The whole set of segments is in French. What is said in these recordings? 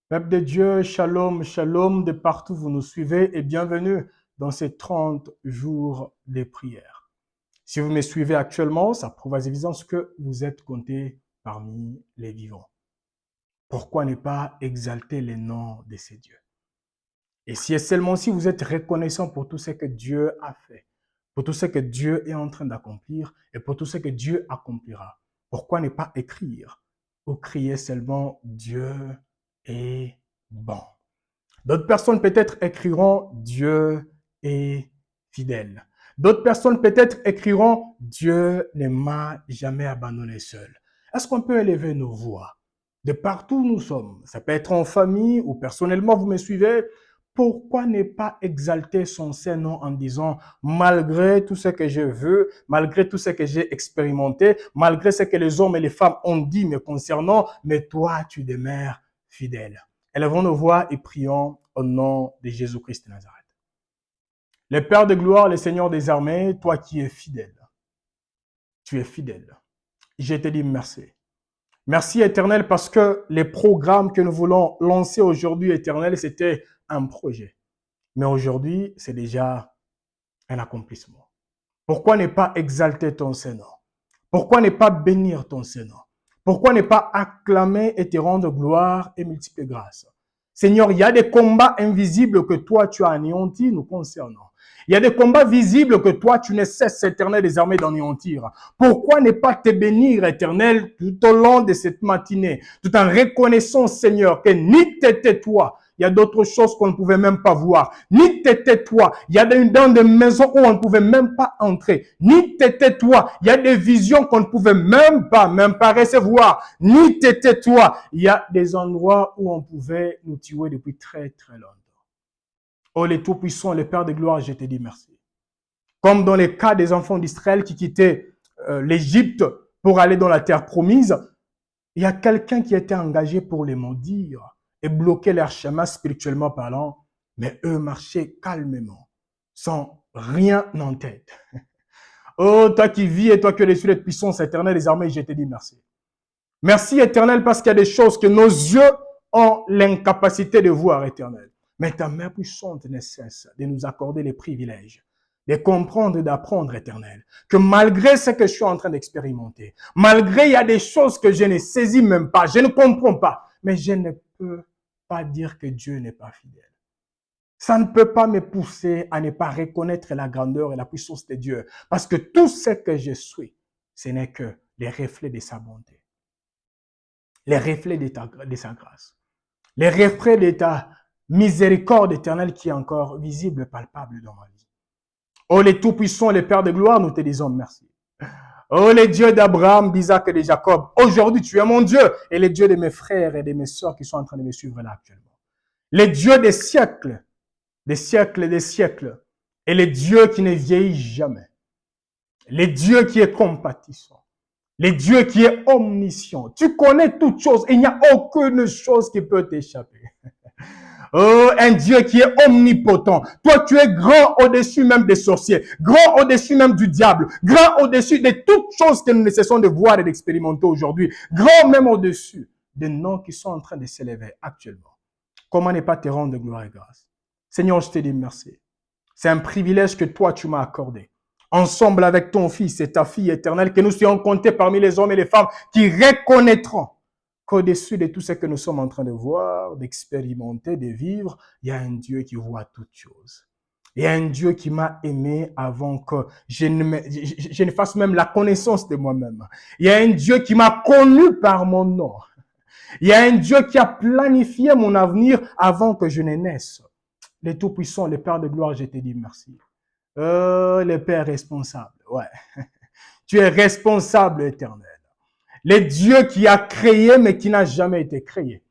Peuple de Dieu, shalom, shalom, de partout vous nous suivez et bienvenue dans ces 30 jours de prière. Si vous me suivez actuellement, ça prouve à l'évidence que vous êtes comptés parmi les vivants. Pourquoi ne pas exalter les noms de ces dieux? Et si et seulement si vous êtes reconnaissant pour tout ce que Dieu a fait, pour tout ce que Dieu est en train d'accomplir et pour tout ce que Dieu accomplira, pourquoi ne pas écrire ou crier seulement Dieu est bon? D'autres personnes peut-être écriront Dieu est fidèle. D'autres personnes peut-être écriront Dieu ne m'a jamais abandonné seul. Est-ce qu'on peut élever nos voix de partout où nous sommes? Ça peut être en famille ou personnellement, vous me suivez. Pourquoi ne pas exalter son Saint-Nom en disant, malgré tout ce que je veux, malgré tout ce que j'ai expérimenté, malgré ce que les hommes et les femmes ont dit me concernant, mais toi, tu demeures fidèle. Élevons nos voix et prions au nom de Jésus-Christ de Nazareth. Le Père de gloire, le Seigneur des armées, toi qui es fidèle, tu es fidèle. Je te dis merci. Merci éternel parce que les programmes que nous voulons lancer aujourd'hui, éternel, c'était un projet. Mais aujourd'hui, c'est déjà un accomplissement. Pourquoi ne pas exalter ton Saint-Nom? Pourquoi ne pas bénir ton Saint-Nom? Pourquoi ne pas acclamer et te rendre gloire et multiplier grâce? Seigneur, il y a des combats invisibles que toi tu as anéantis nous concernant. Il y a des combats visibles que toi tu ne cesses, éternel, des armées d'anéantir. Pourquoi ne pas te bénir, éternel, tout au long de cette matinée, tout en reconnaissant, Seigneur, que ni t'étais toi, il y a d'autres choses qu'on ne pouvait même pas voir. Ni t'étais toi, il y a dans des maisons où on ne pouvait même pas entrer. Ni t'étais toi, il y a des visions qu'on ne pouvait même pas recevoir. Ni t'étais toi, il y a des endroits où on pouvait nous tuer depuis très très longtemps. Oh, les Tout-Puissants, le Père de gloire, je te dis merci. Comme dans les cas des enfants d'Israël qui quittaient l'Égypte pour aller dans la terre promise, il y a quelqu'un qui était engagé pour les maudire et bloquer leur chemin spirituellement parlant, mais eux marchaient calmement, sans rien en tête. Oh, toi qui vis et toi qui es dessus de puissance éternelle des armées, je te dis merci. Merci éternel parce qu'il y a des choses que nos yeux ont l'incapacité de voir éternel. Mais ta main puissante ne cesse de nous accorder les privilèges, de comprendre et d'apprendre éternel. Que malgré ce que je suis en train d'expérimenter, malgré il y a des choses que je ne saisis même pas, je ne comprends pas, mais je ne peux pas dire que Dieu n'est pas fidèle. Ça ne peut pas me pousser à ne pas reconnaître la grandeur et la puissance de Dieu. Parce que tout ce que je suis, ce n'est que les reflets de sa bonté. Les reflets de sa grâce. Les reflets de ta miséricorde éternelle qui est encore visible, palpable dans ma vie. Oh, les tout-puissants, les pères de gloire, nous te disons merci. Oh, les dieux d'Abraham, d'Isaac et de Jacob, aujourd'hui tu es mon Dieu et les dieux de mes frères et de mes sœurs qui sont en train de me suivre là actuellement. Les dieux des siècles et des siècles, et les dieux qui ne vieillit jamais. Les dieux qui est compatissant. Les dieux qui est omniscient. Tu connais toutes choses. Il n'y a aucune chose qui peut t'échapper. Oh, un Dieu qui est omnipotent. Toi, tu es grand au-dessus même des sorciers, grand au-dessus même du diable, grand au-dessus de toutes choses que nous ne cessons de voir et d'expérimenter aujourd'hui, grand même au-dessus des noms qui sont en train de s'élever actuellement. Comment ne pas te rendre gloire et grâce? Seigneur, je te dis merci. C'est un privilège que toi, tu m'as accordé. Ensemble avec ton Fils et ta fille éternelle, que nous soyons comptés parmi les hommes et les femmes qui reconnaîtront qu'au-dessus de tout ce que nous sommes en train de voir, d'expérimenter, de vivre, il y a un Dieu qui voit toutes choses. Il y a un Dieu qui m'a aimé avant que je ne fasse même la connaissance de moi-même. Il y a un Dieu qui m'a connu par mon nom. Il y a un Dieu qui a planifié mon avenir avant que je ne naisse. Les Tout-Puissants, les Pères de gloire, je te dis merci. Le Père responsable, ouais. Tu es responsable éternel. Le Dieu qui a créé mais qui n'a jamais été créé.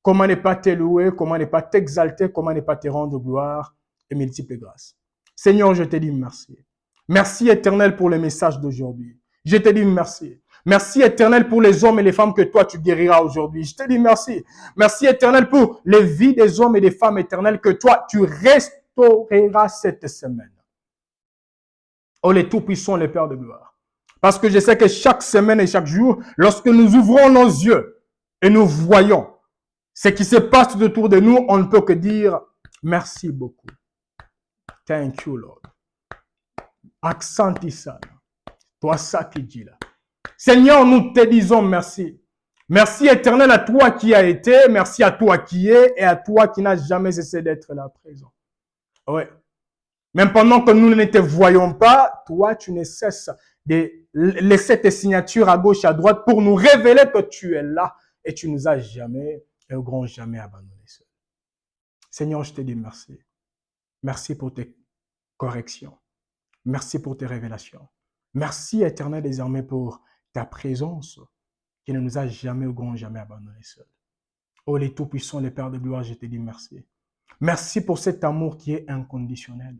Comment ne pas te louer, comment ne pas t'exalter, comment ne pas te rendre gloire et multiples grâces. Seigneur, je te dis merci. Merci éternel pour le message d'aujourd'hui. Je te dis merci. Merci éternel pour les hommes et les femmes que toi tu guériras aujourd'hui. Je te dis merci. Merci éternel pour les vies des hommes et des femmes éternelles que toi tu restaureras cette semaine. Oh les tout-puissants, les pères de gloire. Parce que je sais que chaque semaine et chaque jour, lorsque nous ouvrons nos yeux et nous voyons, Ce qui se passe tout autour de nous, on ne peut que dire merci beaucoup. Thank you, Lord. Accenti sana. Toi, ça qui dit là. Seigneur, nous te disons merci. Merci éternel à toi qui as été, merci à toi qui es et à toi qui n'as jamais cessé d'être là présent. Oui. Même pendant que nous ne te voyons pas, toi, tu ne cesses de laisser tes signatures à gauche, à droite pour nous révéler que tu es là et tu nous as jamais et au grand jamais abandonnés. Seigneur, je te dis merci. Merci pour tes corrections. Merci pour tes révélations. Merci, éternel, désormais pour ta présence qui ne nous a jamais au grand jamais abandonnés seuls. Oh, les tout-puissants, les Pères de gloire, je te dis merci. Merci pour cet amour qui est inconditionnel.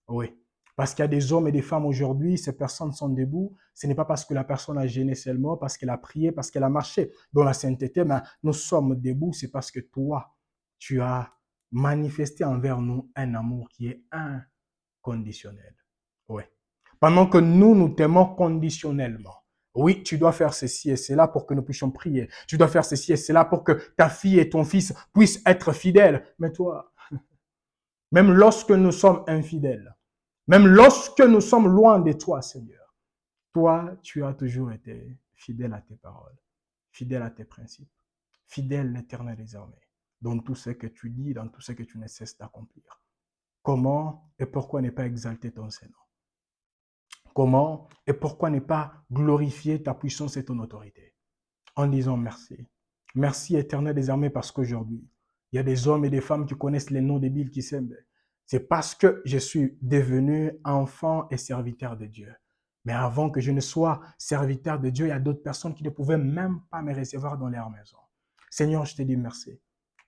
Oui, parce qu'il y a des hommes et des femmes aujourd'hui, ces personnes sont debout. Ce n'est pas parce que la personne a gêné seulement, parce qu'elle a prié, parce qu'elle a marché dans la sainteté, mais nous sommes debout, c'est parce que toi, tu as manifesté envers nous un amour qui est inconditionnel. Oui. Pendant que nous t'aimons conditionnellement. Oui, tu dois faire ceci et cela pour que nous puissions prier. Tu dois faire ceci et cela pour que ta fille et ton fils puissent être fidèles. Mais toi, même lorsque nous sommes infidèles, même lorsque nous sommes loin de toi, Seigneur, toi, tu as toujours été fidèle à tes paroles, fidèle à tes principes, fidèle l'Éternel désormais, dans tout ce que tu dis, dans tout ce que tu ne cesses d'accomplir. Comment et pourquoi ne pas exalter ton Seigneur? Comment et pourquoi ne pas glorifier ta puissance et ton autorité? En disant merci. Merci éternel des armées parce qu'aujourd'hui, il y a des hommes et des femmes qui connaissent les noms des Bill qui s'aiment. C'est parce que je suis devenu enfant et serviteur de Dieu. Mais avant que je ne sois serviteur de Dieu, il y a d'autres personnes qui ne pouvaient même pas me recevoir dans leur maison. Seigneur, je te dis merci.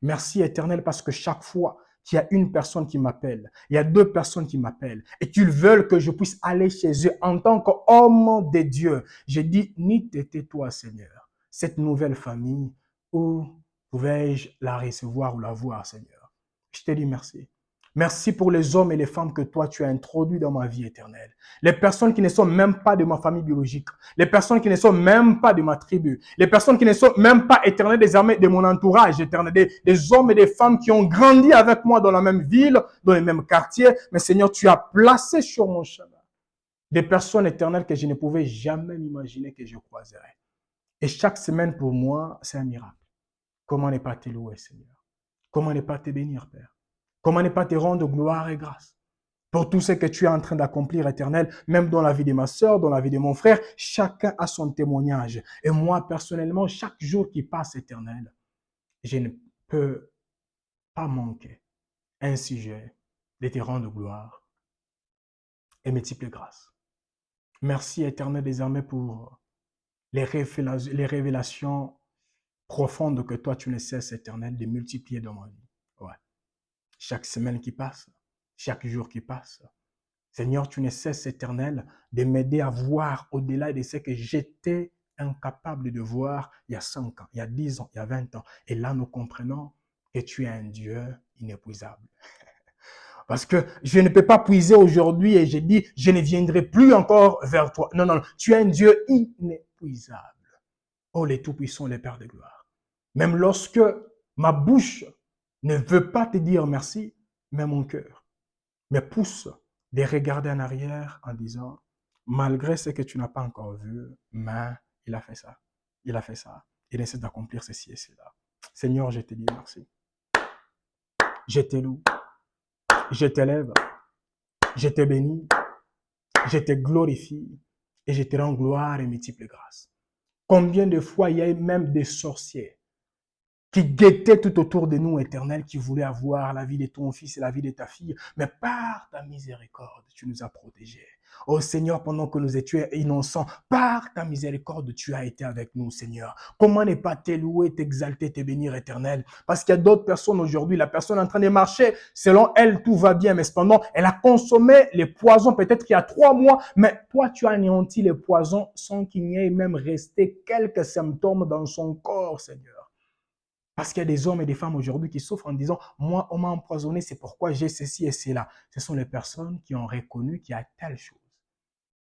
Merci éternel parce que chaque fois qu'il y a une personne qui m'appelle, il y a deux personnes qui m'appellent et qu'ils veulent que je puisse aller chez eux en tant qu'homme de Dieu, je dis, ni tais-toi Seigneur. Cette nouvelle famille, où pouvais-je la recevoir ou la voir, Seigneur? Je te dis merci. Merci pour les hommes et les femmes que toi, tu as introduits dans ma vie éternelle. Les personnes qui ne sont même pas de ma famille biologique. Les personnes qui ne sont même pas de ma tribu. Les personnes qui ne sont même pas éternelles des armées de mon entourage éternel. Des hommes et des femmes qui ont grandi avec moi dans la même ville, dans les mêmes quartiers. Mais Seigneur, tu as placé sur mon chemin des personnes éternelles que je ne pouvais jamais m'imaginer que je croiserais. Et chaque semaine pour moi, c'est un miracle. Comment ne pas te louer, Seigneur? Comment ne pas te bénir, Père? Comment ne pas te rendre gloire et grâce pour tout ce que tu es en train d'accomplir, éternel, même dans la vie de ma soeur, dans la vie de mon frère, chacun a son témoignage. Et moi, personnellement, chaque jour qui passe, éternel, je ne peux pas manquer un sujet de te rendre gloire et multiples grâces. Merci, éternel, désormais pour les révélations profondes que toi, tu ne cesses, éternel, de multiplier dans ma vie. Ouais. Chaque semaine qui passe, chaque jour qui passe. Seigneur, tu ne cesses, éternel, de m'aider à voir au-delà de ce que j'étais incapable de voir il y a 5 ans, il y a 10 ans, il y a 20 ans. Et là, nous comprenons que tu es un Dieu inépuisable. Parce que je ne peux pas puiser aujourd'hui et je dis, je ne viendrai plus encore vers toi. Non, non, tu es un Dieu inépuisable. Oh, les tout-puissants, les Pères de gloire. Même lorsque ma bouche ne veut pas te dire merci, mais mon cœur me pousse de regarder en arrière en disant, malgré ce que tu n'as pas encore vu, mais il a fait ça. Il a fait ça. Il essaie d'accomplir ceci et cela. Seigneur, je te dis merci. Je te loue. Je t'élève. Je te bénis. Je te glorifie. Et je te rends gloire et multiples grâces. Combien de fois il y a même des sorciers qui guettaient tout autour de nous, éternel, qui voulaient avoir la vie de ton fils et la vie de ta fille. Mais par ta miséricorde, tu nous as protégés. Oh Seigneur, pendant que nous étions innocents, par ta miséricorde, tu as été avec nous, Seigneur. Comment ne pas te louer, t'exalter, te bénir, éternel? Parce qu'il y a d'autres personnes aujourd'hui, la personne est en train de marcher, selon elle, tout va bien, mais cependant, elle a consommé les poisons peut-être il y a 3 mois, mais toi, tu as anéanti les poisons sans qu'il n'y ait même resté quelques symptômes dans son corps, Seigneur. Parce qu'il y a des hommes et des femmes aujourd'hui qui souffrent en disant, moi, on m'a empoisonné, c'est pourquoi j'ai ceci et cela. Ce sont les personnes qui ont reconnu qu'il y a telle chose.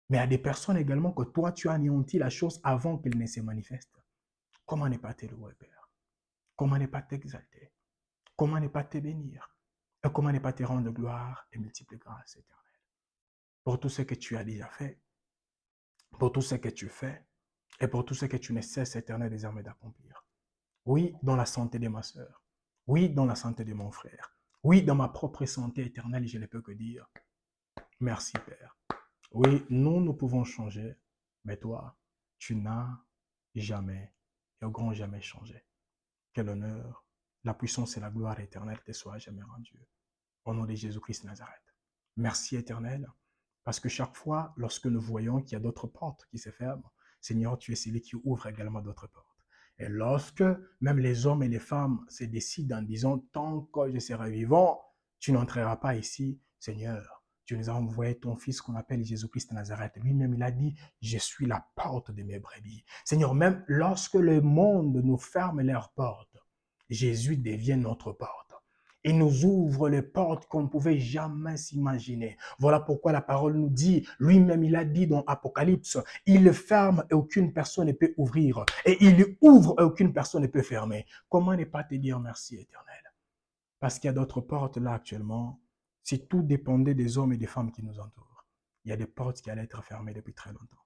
Mais il y a des personnes également que toi, tu as anéanti la chose avant qu'elle ne se manifeste. Comment ne pas te louer, Père? Comment ne pas t'exalter? Comment ne pas te bénir? Et comment ne pas te rendre gloire et multiples grâces éternelles? Pour tout ce que tu as déjà fait, pour tout ce que tu fais, et pour tout ce que tu ne cesses, éternel, désormais d'accomplir. Oui, dans la santé de ma sœur. Oui, dans la santé de mon frère. Oui, dans ma propre santé éternelle, je ne peux que dire merci, Père. Oui, nous pouvons changer, mais toi, tu n'as jamais et au grand jamais changé. Que l'honneur, la puissance et la gloire éternelle te soient jamais rendues. Au nom de Jésus-Christ de Nazareth. Merci, Éternel, parce que chaque fois, lorsque nous voyons qu'il y a d'autres portes qui se ferment, Seigneur, tu es celui qui ouvre également d'autres portes. Et lorsque même les hommes et les femmes se décident en disant, tant que je serai vivant, tu n'entreras pas ici, Seigneur. Tu nous as envoyé ton Fils qu'on appelle Jésus-Christ de Nazareth. Lui-même, il a dit, je suis la porte de mes brebis. Seigneur, même lorsque le monde nous ferme leurs portes, Jésus devient notre porte. Il nous ouvre les portes qu'on ne pouvait jamais s'imaginer. Voilà pourquoi la parole nous dit, lui-même il a dit dans Apocalypse, il ferme et aucune personne ne peut ouvrir. Et il ouvre et aucune personne ne peut fermer. Comment ne pas te dire merci, Éternel? Parce qu'il y a d'autres portes là actuellement. Si tout dépendait des hommes et des femmes qui nous entourent, il y a des portes qui allaient être fermées depuis très longtemps.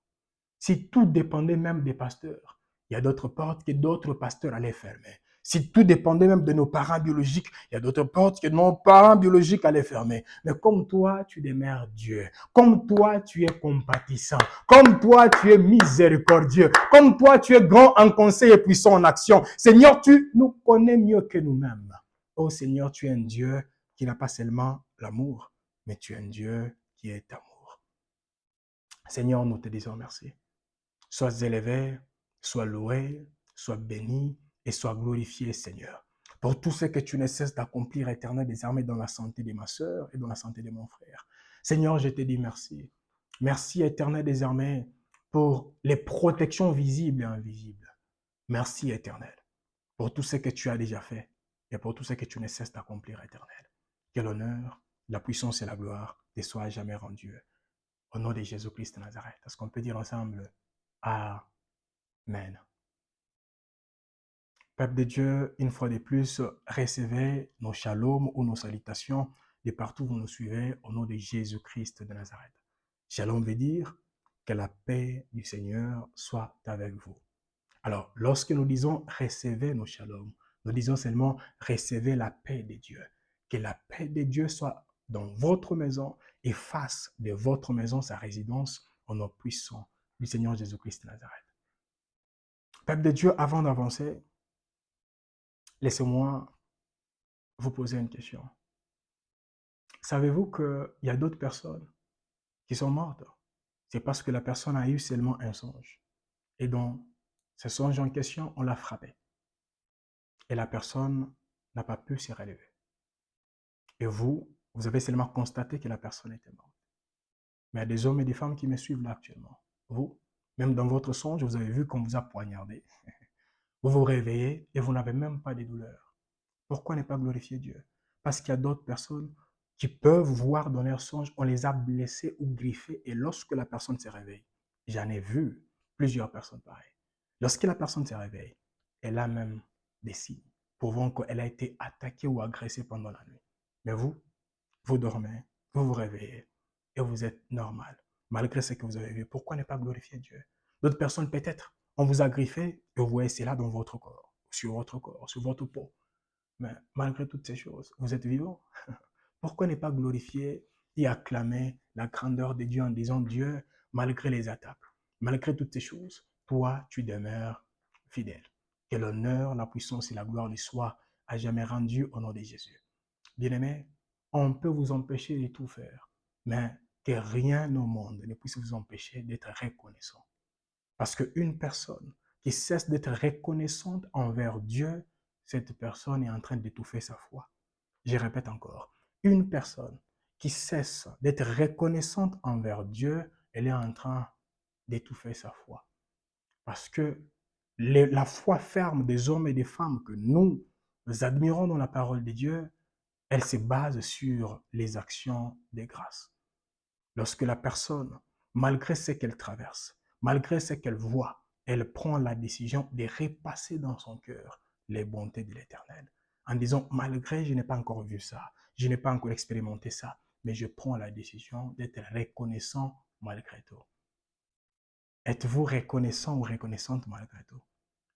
Si tout dépendait même des pasteurs, il y a d'autres portes que d'autres pasteurs allaient fermer. Si tout dépendait même de nos parents biologiques, il y a d'autres portes que nos parents biologiques allaient fermer. Mais comme toi, tu demeures Dieu. Comme toi, tu es compatissant. Comme toi, tu es miséricordieux. Comme toi, tu es grand en conseil et puissant en action. Seigneur, tu nous connais mieux que nous-mêmes. Oh Seigneur, tu es un Dieu qui n'a pas seulement l'amour, mais tu es un Dieu qui est amour. Seigneur, nous te disons merci. Sois élevé, sois loué, sois béni et sois glorifié, Seigneur, pour tout ce que tu ne cesses d'accomplir, Éternel, désormais dans la santé de ma sœur et dans la santé de mon frère. Seigneur, je te dis merci. Merci, Éternel, désormais, pour les protections visibles et invisibles. Merci, Éternel, pour tout ce que tu as déjà fait et pour tout ce que tu ne cesses d'accomplir, Éternel. Que l'honneur, la puissance et la gloire te soient jamais rendues. Au nom de Jésus-Christ de Nazareth. Est-ce qu'on peut dire ensemble Amen. Peuple de Dieu, une fois de plus, recevez nos shalom ou nos salutations de partout où vous nous suivez au nom de Jésus-Christ de Nazareth. Shalom veut dire que la paix du Seigneur soit avec vous. Alors, lorsque nous disons recevez nos shalom, nous disons seulement recevez la paix de Dieu. Que la paix de Dieu soit dans votre maison et fasse de votre maison sa résidence au nom puissant du Seigneur Jésus-Christ de Nazareth. Peuple de Dieu, avant d'avancer, laissez-moi vous poser une question. Savez-vous qu'il y a d'autres personnes qui sont mortes? C'est parce que la personne a eu seulement un songe. Et donc, ce songe en question, on l'a frappé. Et la personne n'a pas pu se relever. Et vous avez seulement constaté que la personne était morte. Mais il y a des hommes et des femmes qui me suivent là actuellement. Vous, même dans votre songe, vous avez vu qu'on vous a poignardé. Vous vous réveillez et vous n'avez même pas de douleur. Pourquoi ne pas glorifier Dieu? Parce qu'il y a d'autres personnes qui peuvent voir dans leur songe, on les a blessés ou griffés et lorsque la personne se réveille, j'en ai vu plusieurs personnes pareilles. Lorsque la personne se réveille, elle a même des signes prouvant qu'elle a été attaquée ou agressée pendant la nuit. Mais vous dormez, vous vous réveillez et vous êtes normal, malgré ce que vous avez vu. Pourquoi ne pas glorifier Dieu? D'autres personnes, peut-être, on vous a griffé et vous voyez cela dans votre corps, sur votre peau. Mais malgré toutes ces choses, vous êtes vivant. Pourquoi ne pas glorifier et acclamer la grandeur de Dieu en disant Dieu, malgré les attaques, malgré toutes ces choses, toi, tu demeures fidèle. Que l'honneur, la puissance et la gloire lui soient à jamais rendus au nom de Jésus. Bien-aimés, on peut vous empêcher de tout faire, mais que rien au monde ne puisse vous empêcher d'être reconnaissant. Parce qu'une personne qui cesse d'être reconnaissante envers Dieu, cette personne est en train d'étouffer sa foi. Je répète encore, une personne qui cesse d'être reconnaissante envers Dieu, elle est en train d'étouffer sa foi. Parce que la foi ferme des hommes et des femmes que nous admirons dans la parole de Dieu, elle se base sur les actions des grâces. Lorsque la personne, malgré ce qu'elle traverse, malgré ce qu'elle voit, elle prend la décision de repasser dans son cœur les bontés de l'Éternel. En disant, malgré je n'ai pas encore vu ça, je n'ai pas encore expérimenté ça, mais je prends la décision d'être reconnaissant malgré tout. Êtes-vous reconnaissant ou reconnaissante malgré tout?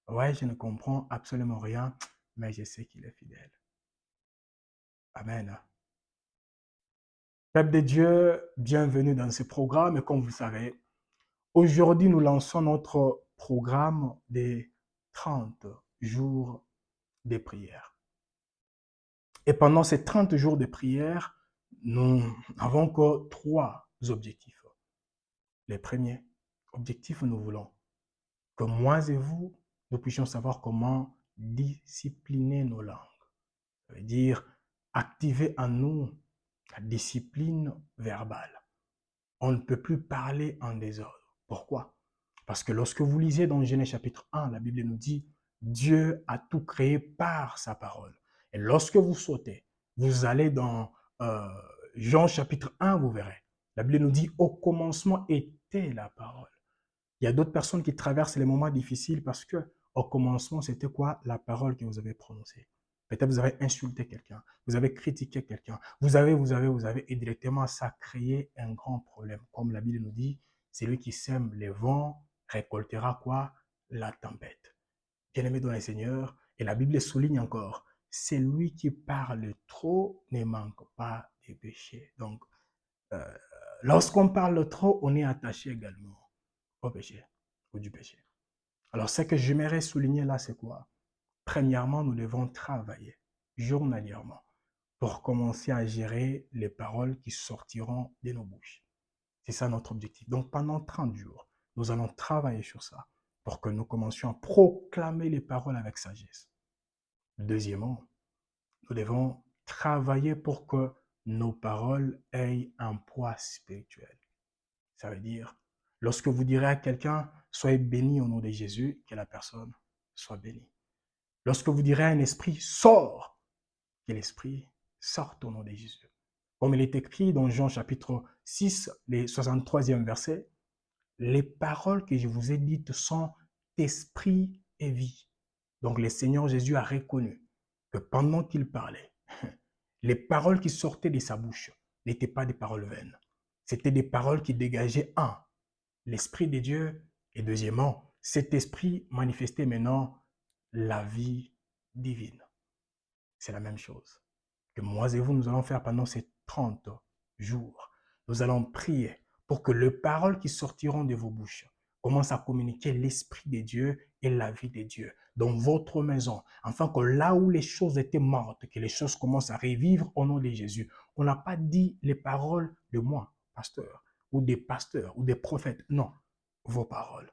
Ouais, je ne comprends absolument rien, mais je sais qu'il est fidèle. Amen. Peuple de Dieu, bienvenue dans ce programme. Et comme vous savez, aujourd'hui, nous lançons notre programme des 30 jours de prière. Et pendant ces 30 jours de prière, nous n'avons que 3 objectifs. Les premiers objectifs, nous voulons que moi et vous, nous puissions savoir comment discipliner nos langues. Ça veut dire activer en nous la discipline verbale. On ne peut plus parler en désordre. Pourquoi? Parce que lorsque vous lisez dans Genèse chapitre 1, la Bible nous dit, Dieu a tout créé par sa parole. Et lorsque vous sautez, vous allez dans Jean chapitre 1, vous verrez. La Bible nous dit, au commencement était la parole. Il y a d'autres personnes qui traversent les moments difficiles parce que au commencement, c'était quoi? La parole que vous avez prononcée. Peut-être vous avez insulté quelqu'un, vous avez critiqué quelqu'un, vous avez, et directement ça a créé un grand problème. Comme la Bible nous dit, celui qui sème les vents récoltera quoi? La tempête. Bien-aimé dans les Seigneurs, et la Bible souligne encore, celui qui parle trop ne manque pas de péché. Donc, euh, lorsqu'on parle trop, on est attaché également au péché ou du péché. Alors, ce que j'aimerais souligner là, c'est quoi? Premièrement, nous devons travailler journalièrement pour commencer à gérer les paroles qui sortiront de nos bouches. C'est ça notre objectif. Donc, pendant 30 jours, nous allons travailler sur ça pour que nous commencions à proclamer les paroles avec sagesse. Deuxièmement, nous devons travailler pour que nos paroles aient un poids spirituel. Ça veut dire, lorsque vous direz à quelqu'un, soyez béni au nom de Jésus, que la personne soit bénie. Lorsque vous direz à un esprit, sors, que l'esprit sorte au nom de Jésus. Comme il est écrit dans Jean chapitre 6, les 63e verset, les paroles que je vous ai dites sont esprit et vie. Donc le Seigneur Jésus a reconnu que pendant qu'il parlait, les paroles qui sortaient de sa bouche n'étaient pas des paroles vaines. C'était des paroles qui dégageaient, l'Esprit de Dieu, et deuxièmement, cet esprit manifestait maintenant la vie divine. C'est la même chose que moi et vous, nous allons faire pendant ces 30 jours. Nous allons prier pour que les paroles qui sortiront de vos bouches commencent à communiquer l'Esprit de Dieu et la vie de Dieu dans votre maison, afin que là où les choses étaient mortes, que les choses commencent à revivre au nom de Jésus. On n'a pas dit les paroles de moi, pasteur, ou des pasteurs, ou des prophètes. Non, vos paroles.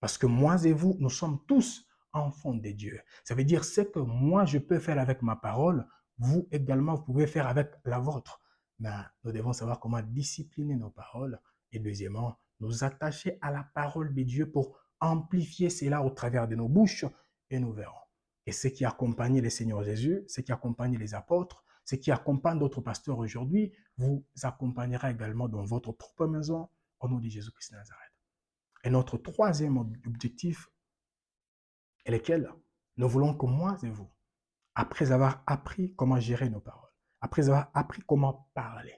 Parce que moi et vous, nous sommes tous enfants de Dieu. Ça veut dire ce que moi je peux faire avec ma parole, vous également, vous pouvez faire avec la vôtre. Mais nous devons savoir comment discipliner nos paroles et deuxièmement, nous attacher à la parole de Dieu pour amplifier cela au travers de nos bouches et nous verrons. Et ce qui accompagne le Seigneur Jésus, ce qui accompagne les apôtres, ce qui accompagne d'autres pasteurs aujourd'hui, vous accompagnera également dans votre propre maison au nom de Jésus-Christ de Nazareth. Et notre troisième objectif est lequel? Nous voulons que moi et vous, après avoir appris comment gérer nos paroles, après avoir appris comment parler,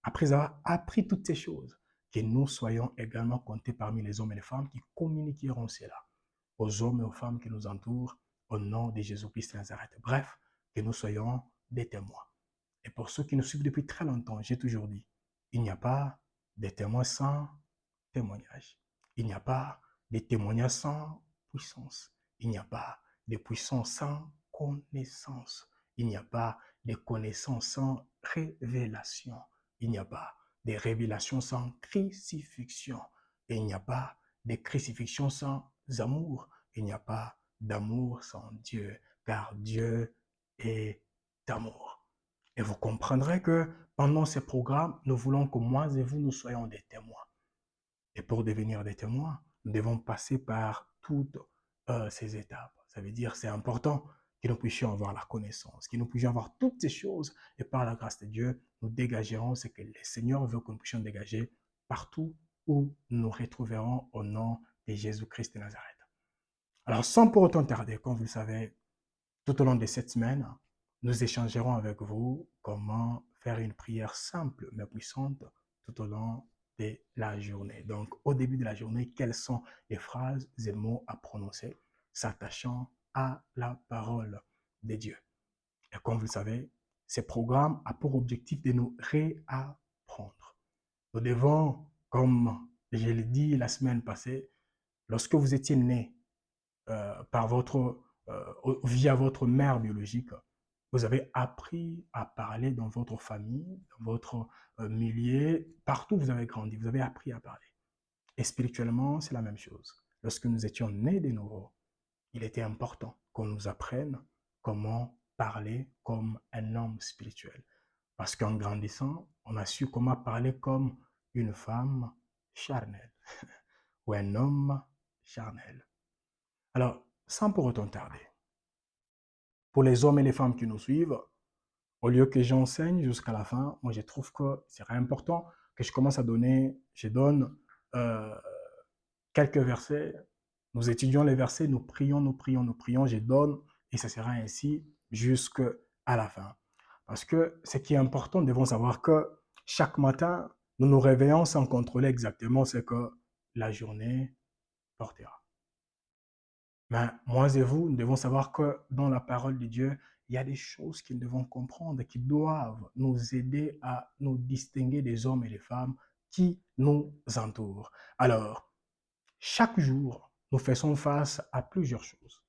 après avoir appris toutes ces choses, que nous soyons également comptés parmi les hommes et les femmes qui communiqueront cela aux hommes et aux femmes qui nous entourent au nom de Jésus-Christ de Nazareth. Bref, que nous soyons des témoins. Et pour ceux qui nous suivent depuis très longtemps, j'ai toujours dit, il n'y a pas de témoins sans témoignage. Il n'y a pas de témoignage sans puissance. Il n'y a pas de puissance sans connaissance. Il n'y a pas de connaissance sans révélation. Il n'y a pas de révélation sans crucifixion. Et il n'y a pas de crucifixion sans amour. Il n'y a pas d'amour sans Dieu, car Dieu est d'amour. Et vous comprendrez que pendant ces programmes, nous voulons que moi et vous, nous soyons des témoins. Et pour devenir des témoins, nous devons passer par toutes ces étapes. Ça veut dire c'est important que nous puissions avoir la connaissance, que nous puissions avoir toutes ces choses. Et par la grâce de Dieu, nous dégagerons ce que le Seigneur veut que nous puissions dégager partout où nous nous retrouverons au nom de Jésus-Christ de Nazareth. Alors, sans pour autant tarder, comme vous le savez, Tout au long de cette semaine, nous échangerons avec vous comment faire une prière simple mais puissante tout au long de la journée. Donc, au début de la journée, quelles sont les phrases et mots à prononcer s'attachant à la parole de Dieu? Et comme vous le savez, ce programme a pour objectif de nous réapprendre. Nous devons, comme je l'ai dit la semaine passée, lorsque vous étiez né par via votre mère biologique, vous avez appris à parler dans votre famille, dans votre milieu, partout où vous avez grandi, vous avez appris à parler. Et spirituellement, c'est la même chose. Lorsque nous étions nés de nouveau, il était important qu'on nous apprenne comment parler comme un homme spirituel. Parce qu'en grandissant, on a su comment parler comme une femme charnelle ou un homme charnel. Alors, sans pour autant tarder, pour les hommes et les femmes qui nous suivent, au lieu que j'enseigne jusqu'à la fin, moi je trouve que c'est important que je donne euh, quelques versets. Nous étudions les versets, nous prions, nous prions, nous prions, je donne, et ça sera ainsi jusqu'à la fin. Parce que ce qui est important, nous devons savoir que chaque matin, nous nous réveillons sans contrôler exactement ce que la journée portera. Mais moi et vous, nous devons savoir que dans la parole de Dieu, il y a des choses qu'ils devons comprendre et qui doivent nous aider à nous distinguer des hommes et des femmes qui nous entourent. Alors, chaque jour, nous faisons face à plusieurs choses.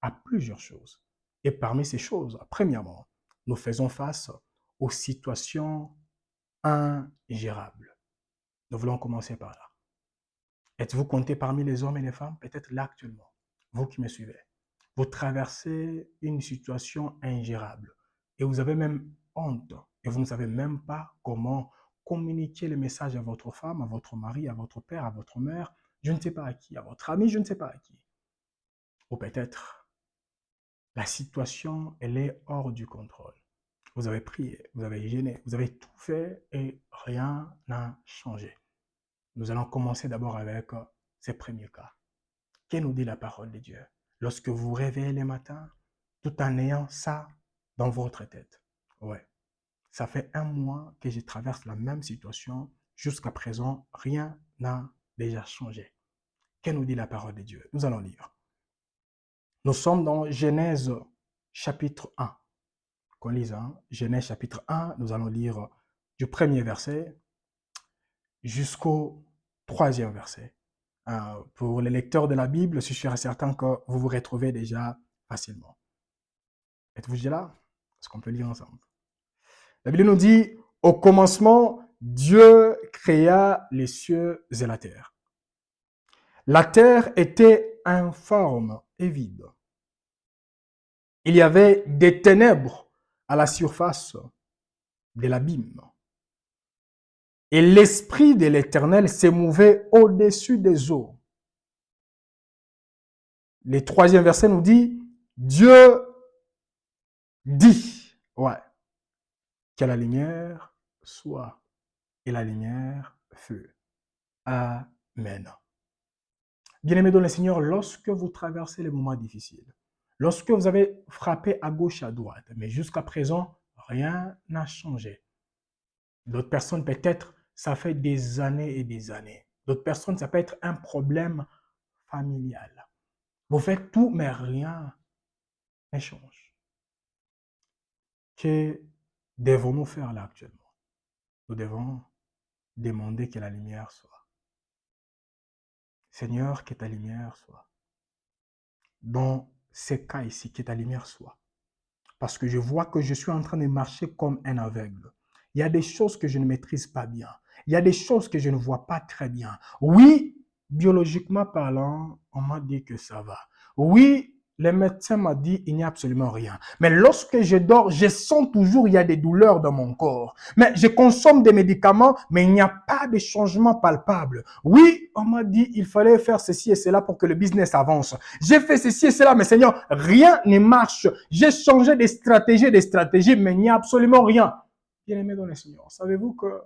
À plusieurs choses. Et parmi ces choses, premièrement, nous faisons face aux situations ingérables. Nous voulons commencer par là. Êtes-vous compté parmi les hommes et les femmes? Peut-être là actuellement, vous qui me suivez. Vous traversez une situation ingérable et vous avez même honte et vous ne savez même pas comment communiquer le message à votre femme, à votre mari, à votre père, à votre mère, je ne sais pas à qui, à votre ami, je ne sais pas à qui. Ou peut-être la situation, elle est hors du contrôle. Vous avez prié, vous avez gêné, vous avez tout fait et rien n'a changé. Nous allons commencer d'abord avec ces premiers cas. Que nous dit la parole de Dieu? Lorsque vous vous réveillez le matin, tout en ayant ça dans votre tête. Ouais, ça fait 1 mois que je traverse la même situation. Jusqu'à présent, rien n'a déjà changé. Que nous dit la parole de Dieu? Nous allons lire. Nous sommes dans Genèse chapitre 1. Qu'on lise, hein? Genèse chapitre 1, nous allons lire du premier verset jusqu'au 3e verset. Pour les lecteurs de la Bible, je suis certain que vous vous retrouvez déjà facilement. Êtes-vous déjà là? Est-ce qu'on peut lire ensemble? La Bible nous dit, au commencement, Dieu créa les cieux et la terre. La terre était informe et vide. Il y avait des ténèbres à la surface de l'abîme. Et l'Esprit de l'Éternel s'émouvait au-dessus des eaux. Le 3e verset nous dit, Dieu dit, ouais, que la lumière soit. Et la lumière fut. Amen. Bien-aimés dans le Seigneur, lorsque vous traversez les moments difficiles, lorsque vous avez frappé à gauche, à droite, mais jusqu'à présent, rien n'a changé. D'autres personnes, peut-être, ça fait des années et des années. D'autres personnes, ça peut être un problème familial. Vous faites tout, mais rien ne change. Que devons-nous faire là actuellement? Nous devons demander que la lumière soit. Seigneur, que ta lumière soit. Dans ces cas ici, que ta lumière soit. Parce que je vois que je suis en train de marcher comme un aveugle. Il y a des choses que je ne maîtrise pas bien. Il y a des choses que je ne vois pas très bien. Oui, biologiquement parlant, on m'a dit que ça va. Oui, le médecin m'a dit il n'y a absolument rien. Mais lorsque je dors, je sens toujours il y a des douleurs dans mon corps. Mais je consomme des médicaments, mais il n'y a pas de changement palpable. Oui, on m'a dit il fallait faire ceci et cela pour que le business avance. J'ai fait ceci et cela, mais Seigneur, rien ne marche. J'ai changé des stratégies, mais il n'y a absolument rien. Bien-aimé dans le Seigneur, savez-vous que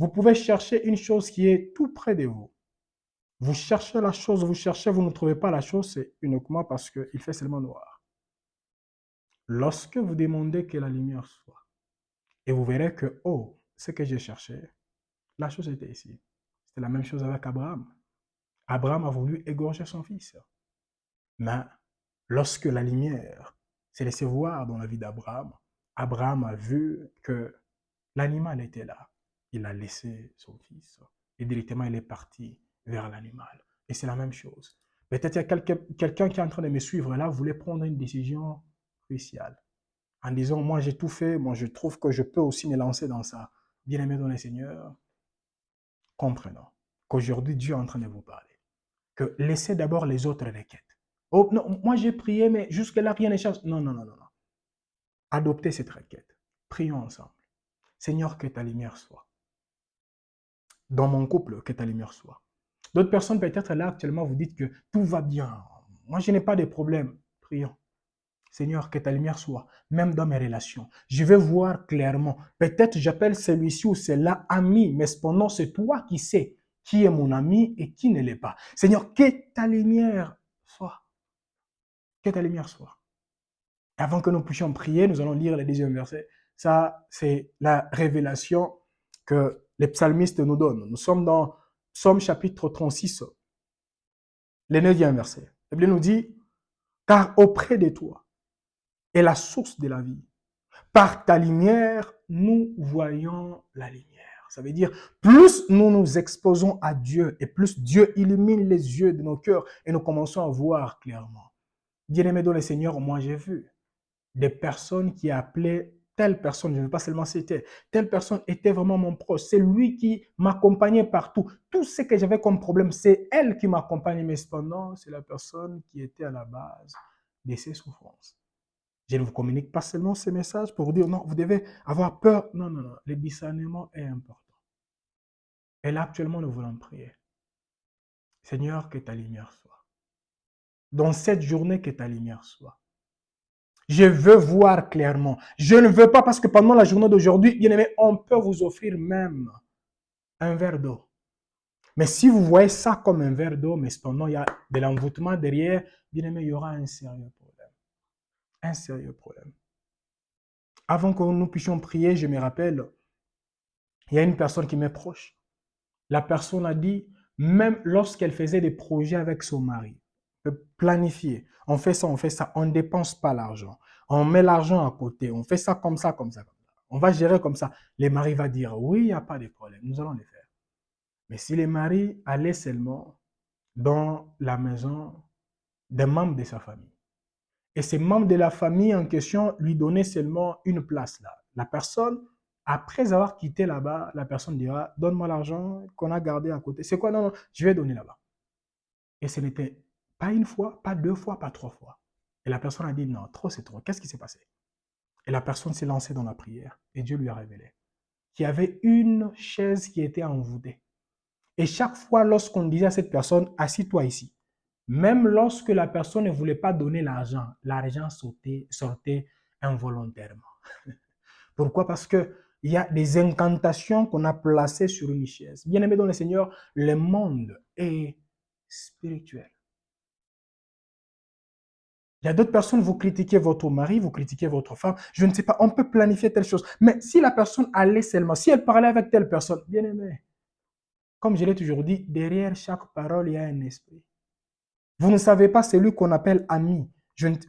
vous pouvez chercher une chose qui est tout près de vous. Vous cherchez la chose, vous cherchez, vous ne trouvez pas la chose, c'est uniquement parce qu'il fait seulement noir. Lorsque vous demandez que la lumière soit, et vous verrez que, oh, ce que j'ai cherché, la chose était ici. C'était la même chose avec Abraham. Abraham a voulu égorger son fils. Mais lorsque la lumière s'est laissée voir dans la vie d'Abraham, Abraham a vu que l'animal était là. Il a laissé son fils et directement il est parti vers l'animal. Et c'est la même chose. Peut-être il y a quelqu'un qui est en train de me suivre là, voulait prendre une décision cruciale en disant, moi j'ai tout fait, moi je trouve que je peux aussi me lancer dans ça. Bien-aimé dans le Seigneur, comprenons qu'aujourd'hui Dieu est en train de vous parler. Que laissez d'abord les autres requêtes. Oh non, moi j'ai prié, mais jusque-là rien ne change. Non, non, non, non, non. Adoptez cette requête. Prions ensemble. Seigneur, que ta lumière soit. Dans mon couple, que ta lumière soit. D'autres personnes peut-être là actuellement vous dites que tout va bien. Moi je n'ai pas de problème. Prions. Seigneur, que ta lumière soit, même dans mes relations. Je vais voir clairement. Peut-être j'appelle celui-ci ou celle-là ami, mais cependant, c'est toi qui sais qui est mon ami et qui ne l'est pas. Seigneur, que ta lumière soit. Que ta lumière soit. Avant que nous puissions prier, nous allons lire le deuxième verset. Ça, c'est la révélation que les psalmistes nous donnent. Nous sommes dans Psaume chapitre 36, le 9e verset. La Bible nous dit, car auprès de toi est la source de la vie. Par ta lumière, nous voyons la lumière. Ça veut dire, plus nous nous exposons à Dieu et plus Dieu illumine les yeux de nos cœurs et nous commençons à voir clairement. Bien-aimé dans le Seigneur, moi j'ai vu des personnes qui appelaient telle personne, je ne veux pas seulement citer, telle personne était vraiment mon proche, c'est lui qui m'accompagnait partout. Tout ce que j'avais comme problème, c'est elle qui m'accompagnait, mais cependant, c'est la personne qui était à la base de ces souffrances. Je ne vous communique pas seulement ces messages pour vous dire, non, vous devez avoir peur. Non, non, non, le discernement est important. Et là, actuellement, nous voulons prier. Seigneur, que ta lumière soit. Dans cette journée, que ta lumière soit. Je veux voir clairement. Je ne veux pas parce que pendant la journée d'aujourd'hui, bien aimé, on peut vous offrir même un verre d'eau. Mais si vous voyez ça comme un verre d'eau, mais cependant il y a de l'envoûtement derrière, bien aimé, il y aura un sérieux problème. Un sérieux problème. Avant que nous puissions prier, je me rappelle, il y a une personne qui m'est proche. La personne a dit, même lorsqu'elle faisait des projets avec son mari, planifier, on fait ça, on ne dépense pas l'argent. On met l'argent à côté, on fait ça comme ça, comme ça, comme ça. On va gérer comme ça. Le mari va dire, oui, il n'y a pas de problème, nous allons le faire. Mais si le mari allait seulement dans la maison des membres de sa famille, et ces membres de la famille en question lui donnaient seulement une place là, la personne, après avoir quitté là-bas, la personne dira, donne-moi l'argent qu'on a gardé à côté. C'est quoi? Non, non, je vais donner là-bas. Et ce n'était pas une fois, pas deux fois, pas trois fois. Et la personne a dit, non, trop c'est trop. Qu'est-ce qui s'est passé? Et la personne s'est lancée dans la prière. Et Dieu lui a révélé qu'il y avait une chaise qui était envoûtée. Et chaque fois, lorsqu'on disait à cette personne, assis-toi ici, même lorsque la personne ne voulait pas donner l'argent sortait involontairement. Pourquoi? Parce qu'il y a des incantations qu'on a placées sur une chaise. Bien-aimé dans le Seigneur, le monde est spirituel. Il y a d'autres personnes, vous critiquez votre mari, vous critiquez votre femme, je ne sais pas, on peut planifier telle chose. Mais si la personne allait seulement, si elle parlait avec telle personne, bien aimé, comme je l'ai toujours dit, derrière chaque parole, il y a un esprit. Vous ne savez pas celui qu'on appelle ami.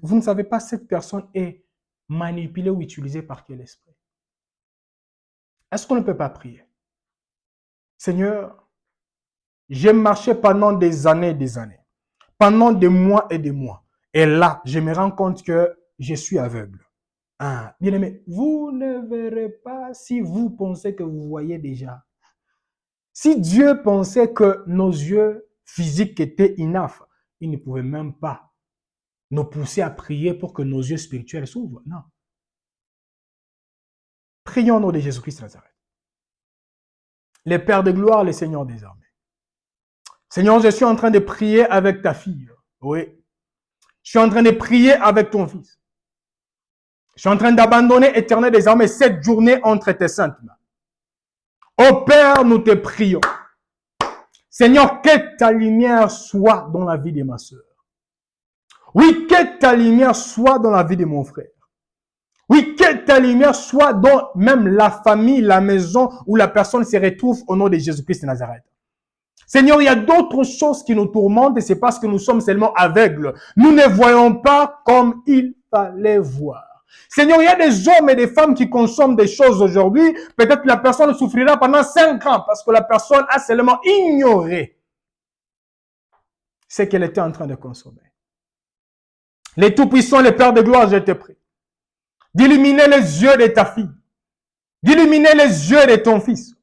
Vous ne savez pas cette personne est manipulée ou utilisée par quel esprit. Est-ce qu'on ne peut pas prier? Seigneur, j'ai marché pendant des années et des années, pendant des mois et des mois. Et là, je me rends compte que je suis aveugle. Ah, bien aimé, vous ne verrez pas si vous pensez que vous voyez déjà. Si Dieu pensait que nos yeux physiques étaient enough, il ne pouvait même pas nous pousser à prier pour que nos yeux spirituels s'ouvrent. Non. Prions au nom de Jésus-Christ de Nazareth. Le Père de gloire, le Seigneur des armées. Seigneur, je suis en train de prier avec ta fille. Oui. Je suis en train de prier avec ton fils. Je suis en train d'abandonner, Éternel des armées, cette journée entre tes saintes mains. Ô Père, nous te prions. Seigneur, que ta lumière soit dans la vie de ma soeur. Oui, que ta lumière soit dans la vie de mon frère. Oui, que ta lumière soit dans même la famille, la maison où la personne se retrouve au nom de Jésus-Christ de Nazareth. Seigneur, il y a d'autres choses qui nous tourmentent et c'est parce que nous sommes seulement aveugles. Nous ne voyons pas comme il fallait voir. Seigneur, il y a des hommes et des femmes qui consomment des choses aujourd'hui. Peut-être que la personne souffrira pendant 5 ans parce que la personne a seulement ignoré ce qu'elle était en train de consommer. Les Tout-Puissants, les Pères de gloire, je te prie d'illuminer les yeux de ta fille, d'illuminer les yeux de ton fils,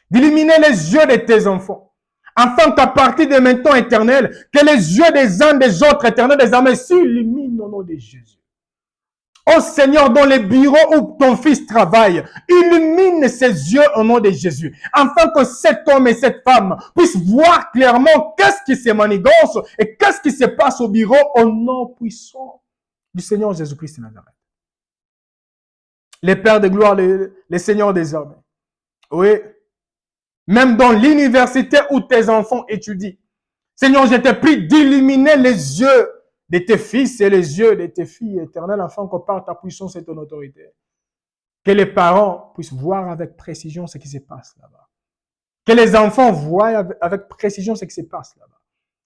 d'illuminer les yeux de tes enfants, afin qu'à partir de maintenant éternel, que les yeux des uns des autres éternels désormais s'illuminent au nom de Jésus. Oh Seigneur, dans les bureaux où ton fils travaille, illumine ses yeux au nom de Jésus, afin que cet homme et cette femme puissent voir clairement qu'est-ce qui se manigance et qu'est-ce qui se passe au bureau au nom puissant du Seigneur Jésus-Christ de Nazareth. Les Pères de gloire, les Seigneurs des hommes. Oui. Même dans l'université où tes enfants étudient. Seigneur, je te prie d'illuminer les yeux de tes fils et les yeux de tes filles éternelles afin que par ta puissance et ton autorité, que les parents puissent voir avec précision ce qui se passe là-bas. Que les enfants voient avec précision ce qui se passe là-bas.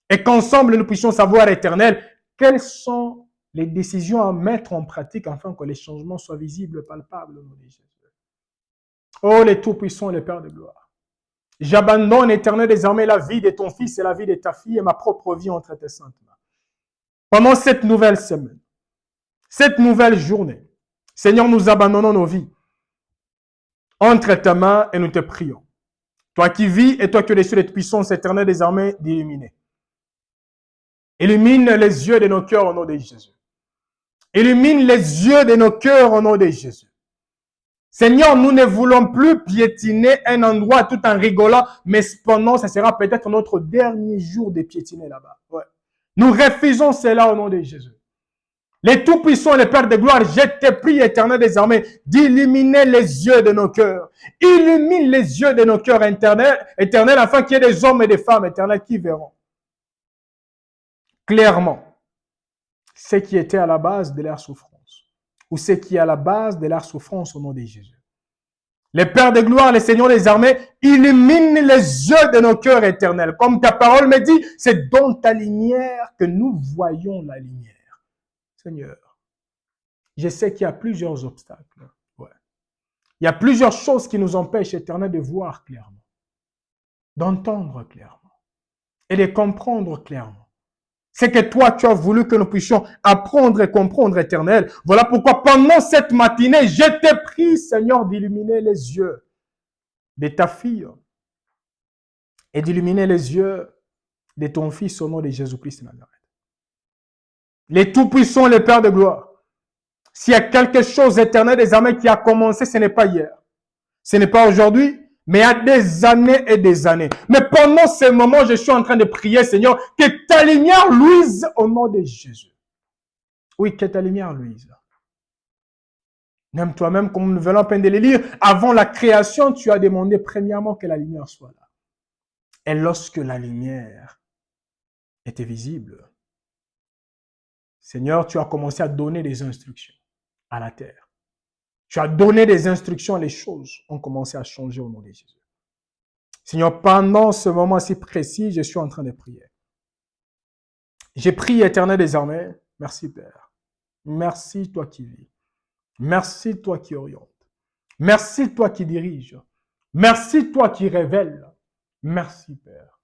Et qu'ensemble, nous puissions savoir, éternel, quelles sont les décisions à mettre en pratique afin que les changements soient visibles, palpables au nom de Jésus. Oh, les tout-puissants, les Pères de gloire. J'abandonne, éternel, désormais la vie de ton fils et la vie de ta fille et ma propre vie entre tes saintes mains. Pendant cette nouvelle semaine, cette nouvelle journée, Seigneur, nous abandonnons nos vies entre tes mains et nous te prions. Toi qui vis et toi qui es les puissances éternelles désormais d'illuminer. Illumine les yeux de nos cœurs au nom de Jésus. Illumine les yeux de nos cœurs au nom de Jésus. Seigneur, nous ne voulons plus piétiner un endroit tout en rigolant, mais cependant, ça sera peut-être notre dernier jour de piétiner là-bas. Ouais. Nous refusons cela au nom de Jésus. Les tout-puissants, les Pères de gloire, je te prie, éternel, désormais, d'illuminer les yeux de nos cœurs. Illumine les yeux de nos cœurs éternels, afin qu'il y ait des hommes et des femmes éternels qui verront clairement ce qui était à la base de leur souffrance, ou ce qui est à la base de leur souffrance au nom de Jésus. Les Pères de gloire, les Seigneurs des armées, illumine les yeux de nos cœurs éternels. Comme ta parole me dit, c'est dans ta lumière que nous voyons la lumière. Seigneur, je sais qu'il y a plusieurs obstacles. Ouais. Il y a plusieurs choses qui nous empêchent, éternel, de voir clairement, d'entendre clairement et de comprendre clairement. C'est que toi, tu as voulu que nous puissions apprendre et comprendre, éternel. Voilà pourquoi pendant cette matinée, je te prie, Seigneur, d'illuminer les yeux de ta fille et d'illuminer les yeux de ton fils au nom de Jésus-Christ de Nazareth. Les tout-puissants, les Pères de gloire. S'il y a quelque chose éternel désormais qui a commencé, ce n'est pas hier. Ce n'est pas aujourd'hui, mais il y a des années et des années. Mais pendant ce moment, je suis en train de prier, Seigneur, que ta lumière luise au nom de Jésus. Oui, que ta lumière luise. Même toi-même, comme nous venons à peine de le lire, avant la création, tu as demandé premièrement que la lumière soit là. Et lorsque la lumière était visible, Seigneur, tu as commencé à donner des instructions à la terre. Tu as donné des instructions, les choses ont commencé à changer au nom de Jésus. Seigneur, pendant ce moment si précis, je suis en train de prier. J'ai prié, éternel désormais. Merci, Père. Merci, toi qui vis. Merci, toi qui oriente. Merci, toi qui dirige. Merci, toi qui révèle. Merci, Père.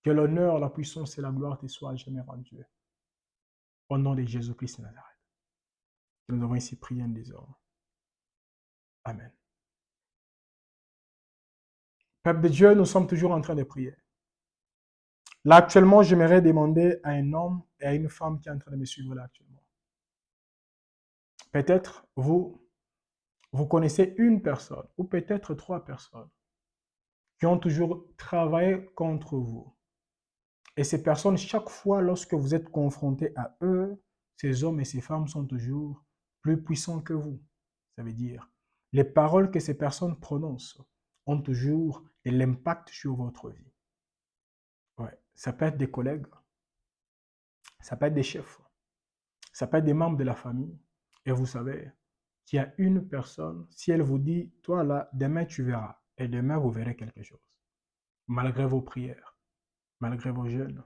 Que l'honneur, la puissance et la gloire te soient jamais rendues. Au nom de Jésus-Christ de Nazareth. Nous avons ici prié en disant Amen. Peuple de Dieu, nous sommes toujours en train de prier. Là, actuellement, j'aimerais demander à un homme et à une femme qui est en train de me suivre là actuellement. Peut-être vous connaissez une personne ou peut-être 3 personnes qui ont toujours travaillé contre vous. Et ces personnes, chaque fois lorsque vous êtes confrontés à eux, ces hommes et ces femmes sont toujours plus puissants que vous. Ça veut dire, les paroles que ces personnes prononcent ont toujours de l'impact sur votre vie. Ouais. Ça peut être des collègues, ça peut être des chefs, ça peut être des membres de la famille. Et vous savez, qu'il y a une personne, si elle vous dit, toi là, demain tu verras, et demain vous verrez quelque chose, malgré vos prières, malgré vos jeûnes,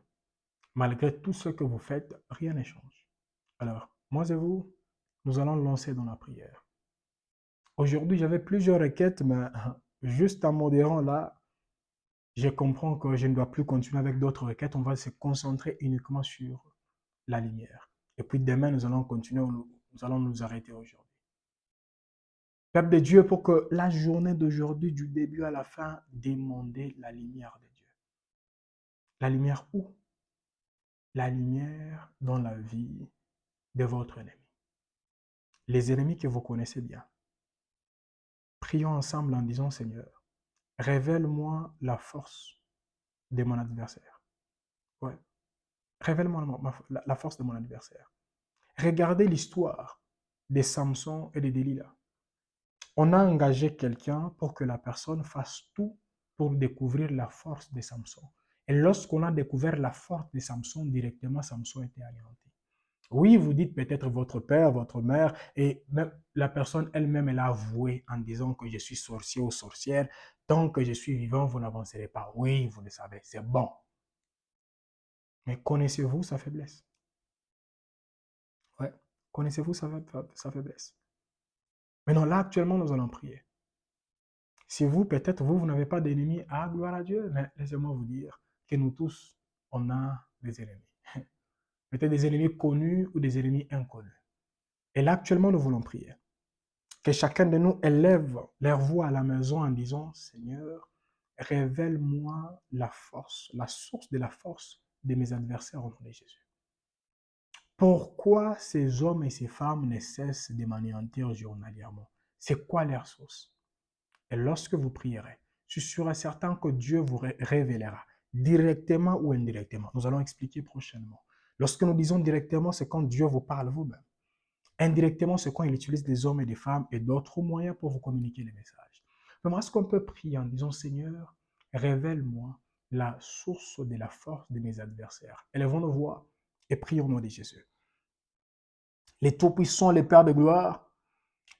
malgré tout ce que vous faites, rien ne change. Alors, moi et vous, nous allons lancer dans la prière. Aujourd'hui, j'avais plusieurs requêtes, mais juste en modérant là, je comprends que je ne dois plus continuer avec d'autres requêtes. On va se concentrer uniquement sur la lumière. Et puis demain, nous allons continuer, nous allons nous arrêter aujourd'hui. Peuple de Dieu, pour que la journée d'aujourd'hui, du début à la fin, demandez la lumière de Dieu. La lumière où? La lumière dans la vie de votre ennemi. Les ennemis que vous connaissez bien. Prions ensemble en disant, Seigneur, révèle-moi la force de mon adversaire. Ouais. Révèle-moi la force de mon adversaire. Regardez l'histoire de Samson et de Delilah. On a engagé quelqu'un pour que la personne fasse tout pour découvrir la force de Samson. Et lorsqu'on a découvert la force de Samson, directement, Samson était anéanti. Oui, vous dites peut-être votre père, votre mère, et même la personne elle-même, elle a avoué en disant que je suis sorcier ou sorcière. Tant que je suis vivant, vous n'avancerez pas. Oui, vous le savez, c'est bon. Mais connaissez-vous sa faiblesse? Ouais. Connaissez-vous sa faiblesse? Maintenant, là, actuellement, nous allons prier. Si vous, peut-être, vous n'avez pas d'ennemis, ah, gloire à Dieu, mais laissez-moi vous dire que nous tous, on a des ennemis. Peut-être des ennemis connus ou des ennemis inconnus. Et là, actuellement, nous voulons prier. Que chacun de nous élève leur voix à la maison en disant, Seigneur, révèle-moi la force, la source de la force de mes adversaires au nom de Jésus. Pourquoi ces hommes et ces femmes ne cessent de m'anéantir journalièrement? C'est quoi leur source? Et lorsque vous prierez, je suis sûr et certain que Dieu vous révélera, directement ou indirectement. Nous allons expliquer prochainement. Lorsque nous disons directement, c'est quand Dieu vous parle vous-même. Indirectement, c'est quand il utilise des hommes et des femmes et d'autres moyens pour vous communiquer les messages. Comment est-ce qu'on peut prier en disant, Seigneur, révèle-moi la source de la force de mes adversaires. Élevons nos voix et prions au nom de Jésus. Les Tout-Puissants, les Pères de gloire,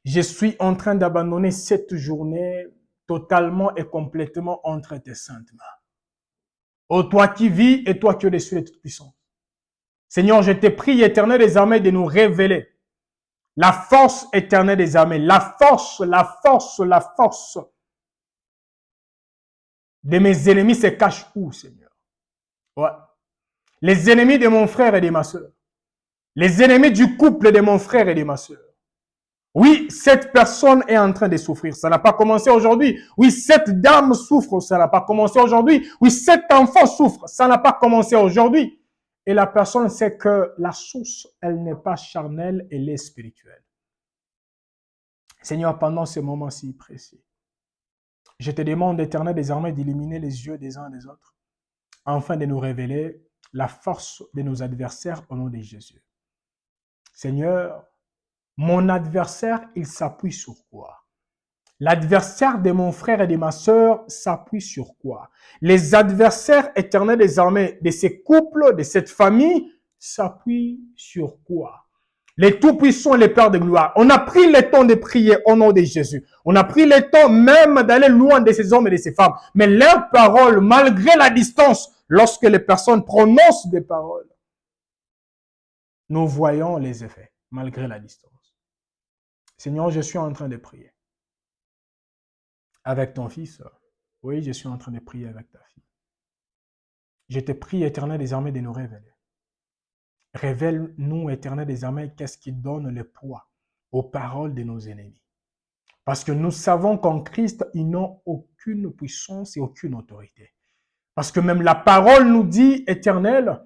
je suis en train d'abandonner cette journée totalement et complètement entre tes saintes mains. Ô toi qui vis et toi qui es au-dessus de Tout-Puissant. Seigneur, je te prie, éternel des armées, de nous révéler la force éternelle des armées, la force de mes ennemis se cache où, Seigneur? Ouais. Les ennemis de mon frère et de ma soeur. Les ennemis du couple de mon frère et de ma soeur. Oui, cette personne est en train de souffrir. Ça n'a pas commencé aujourd'hui. Oui, cette dame souffre. Ça n'a pas commencé aujourd'hui. Oui, cet enfant souffre. Ça n'a pas commencé aujourd'hui. Et la personne sait que la source, elle n'est pas charnelle, elle est spirituelle. Seigneur, pendant ce moment si précis, je te demande, Éternel, désormais d'illuminer les yeux des uns et des autres, afin de nous révéler la force de nos adversaires au nom de Jésus. Seigneur, mon adversaire, il s'appuie sur quoi? L'adversaire de mon frère et de ma sœur s'appuie sur quoi? Les adversaires éternels des armées de ces couples, de cette famille, s'appuient sur quoi? Les tout-puissants, les pères de gloire. On a pris le temps de prier au nom de Jésus. On a pris le temps même d'aller loin de ces hommes et de ces femmes. Mais leurs paroles, malgré la distance, lorsque les personnes prononcent des paroles, nous voyons les effets, malgré la distance. Seigneur, je suis en train de prier avec ton fils. Oui, je suis en train de prier avec ta fille. Je te prie, Éternel des armées, de nous révéler. Révèle-nous, Éternel des armées, qu'est-ce qui donne le poids aux paroles de nos ennemis. Parce que nous savons qu'en Christ, ils n'ont aucune puissance et aucune autorité. Parce que même la parole nous dit, Éternel,